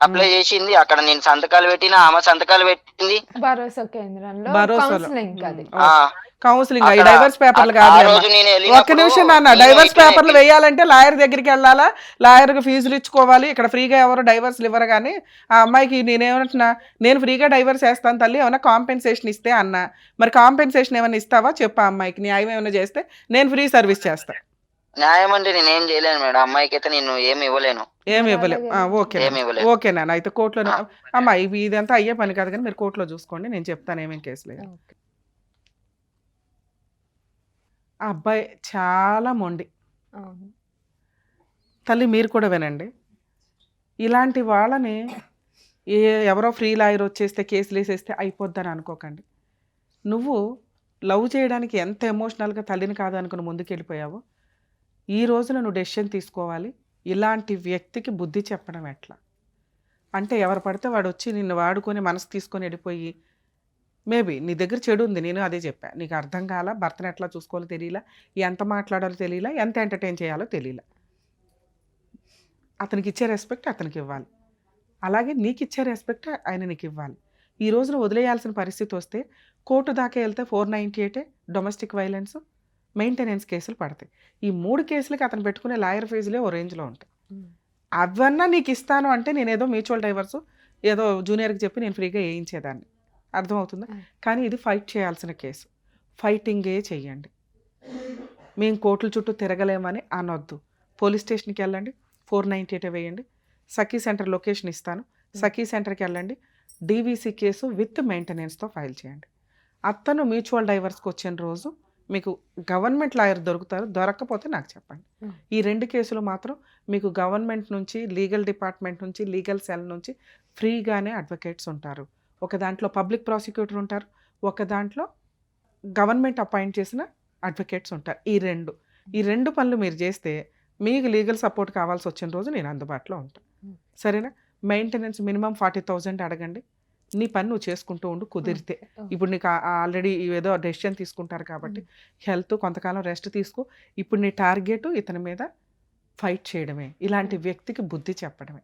అప్లై చేసింది. అక్కడ నేను సంతకాలు పెట్టిన, ఆమె సంతకాలు పెట్టింది.
భరోసా కేంద్రంలో
భరోసాలో.
కౌన్సిలింగ్ అది.
ఆ,
కౌన్సిలింగ్
అక్కడ
డైవర్స్ పేపర్లు
ఆ
కాదు.
రోజు నేను
ఒక్క
వెళ్ళినప్పుడు
నిమిషం నాన్న,
నేను
డైవర్స్
ఇట్లనే
పేపర్లు వేయాలంటే లాయర్ దగ్గరికి వెళ్ళాలా, లాయర్కి ఫీజులు ఇచ్చుకోవాలి. ఇక్కడ ఫ్రీగా ఎవరు డైవర్స్లు ఇవ్వరు. కానీ ఆ అమ్మాయికి నేనేమంటున్నా, నేను ఫ్రీగా డైవర్స్ వేస్తాను తల్లి, ఏమైనా కాంపెన్సేషన్ ఇస్తే అన్నా. మరి కాంపెన్సేషన్ ఏమైనా ఇస్తావా చెప్పా అమ్మాయికి, న్యాయం ఏమైనా చేస్తే నేను ఫ్రీ సర్వీస్ చేస్తాను.
న్యాయం అంటే నేను ఏం చేయలేను మేడం. అమ్మాయికి అయితే నేను ఏమి ఇవ్వలేను.
ఏమి ఇవ్వలేవు. ఓకే
ఏమి ఇవ్వలేదు.
ఓకే నాన్న, అయితే కోర్టులో అమ్మా ఇదంతా అయ్యే పని కాదు కానీ మీరు కోర్టులో చూసుకోండి, నేను చెప్తాను ఏమేం కేసు లేదు.
ఓకే.
ఆ అబ్బాయి చాలా మొండి
అవును.
తల్లి, మీరు కూడా వినండి. ఇలాంటి వాళ్ళని ఎవరో ఫ్రీ లాయర్ వచ్చేస్తే కేసులు వేసేస్తే అయిపోద్దని అనుకోకండి. నువ్వు లవ్ చేయడానికి ఎంత ఎమోషనల్గా తల్లిని కాదు అనుకుని ముందుకెళ్ళిపోయావో, ఈ రోజున నువ్వు డెసిషన్ తీసుకోవాలి. ఇలాంటి వ్యక్తికి బుద్ధి చెప్పడం ఎట్లా అంటే, ఎవరు పడితే వాడు వచ్చి నిన్ను వాడుకొని మనసు తీసుకొని వెళ్ళిపోయి, మేబీ నీ దగ్గర చెడు ఉంది, నేను అదే చెప్పా, నీకు అర్థం కాల, భర్తను ఎట్లా చూసుకోవాలో తెలియలా, ఎంత మాట్లాడాలో తెలియలా, ఎంత ఎంటర్టైన్ చేయాలో తెలియలా. అతనికి ఇచ్చే రెస్పెక్ట్ అతనికి ఇవ్వాలి, అలాగే నీకు ఇచ్చే రెస్పెక్ట్ ఆయన నీకు ఇవ్వాలి. ఈ రోజున వదిలేయాల్సిన పరిస్థితి వస్తే కోర్టు దాకా వెళ్తే 498 డొమెస్టిక్ వైలెన్స్, మెయింటెనెన్స్ కేసులు పడతాయి. ఈ 3 కేసులకి అతను పెట్టుకునే లాయర్ ఫీజులే ఓ రేంజ్లో ఉంటాయి. అవన్నా నీకు ఇస్తాను అంటే నేనేదో మ్యూచువల్ డైవర్స్ ఏదో జూనియర్కి చెప్పి నేను ఫ్రీగా వేయించేదాన్ని, అర్థమవుతుందా? కానీ ఇది ఫైట్ చేయాల్సిన కేసు, ఫైటింగే చెయ్యండి. మేము కోర్టుల చుట్టూ తిరగలేమని అనొద్దు. పోలీస్ స్టేషన్కి వెళ్ళండి, 498 వేయండి. సఖీ సెంటర్ లొకేషన్ ఇస్తాను, సఖీ సెంటర్కి వెళ్ళండి, డీవీసీ కేసు విత్ మెయింటెనెన్స్తో ఫైల్ చేయండి. అతను మ్యూచువల్ డైవర్స్కి వచ్చిన రోజు మీకు గవర్నమెంట్ లాయర్ దొరుకుతారు, దొరక్కపోతే నాకు చెప్పండి. ఈ 2 కేసులు మాత్రం మీకు గవర్నమెంట్ నుంచి, లీగల్ డిపార్ట్మెంట్ నుంచి, లీగల్ సెల్ నుంచి ఫ్రీగానే అడ్వకేట్స్ ఉంటారు. ఒక దాంట్లో పబ్లిక్ ప్రాసిక్యూటర్ ఉంటారు, ఒక దాంట్లో గవర్నమెంట్ అపాయింట్ చేసిన అడ్వకేట్స్ ఉంటారు. ఈ రెండు పనులు మీరు చేస్తే మీకు లీగల్ సపోర్ట్ కావాల్సి వచ్చిన రోజు నేను అందుబాటులో ఉంటాను. సరేనా? మెయింటెనెన్స్ మినిమం 40,000 అడగండి. నీ పని నువ్వు చేసుకుంటూ ఉండు కుదిరితే. ఇప్పుడు నీకు ఆల్రెడీ ఏదో డెసిషన్ తీసుకుంటారు కాబట్టి హెల్త్ కొంతకాలం రెస్ట్ తీసుకో. ఇప్పుడు నీ టార్గెట్ ఇతని మీద ఫైట్ చేయడమే, ఇలాంటి వ్యక్తికి బుద్ధి చెప్పడమే.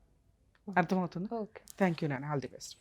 అర్థమవుతుంది?
ఓకే.
థ్యాంక్ యూ నాన్న, ఆల్ ది బెస్ట్.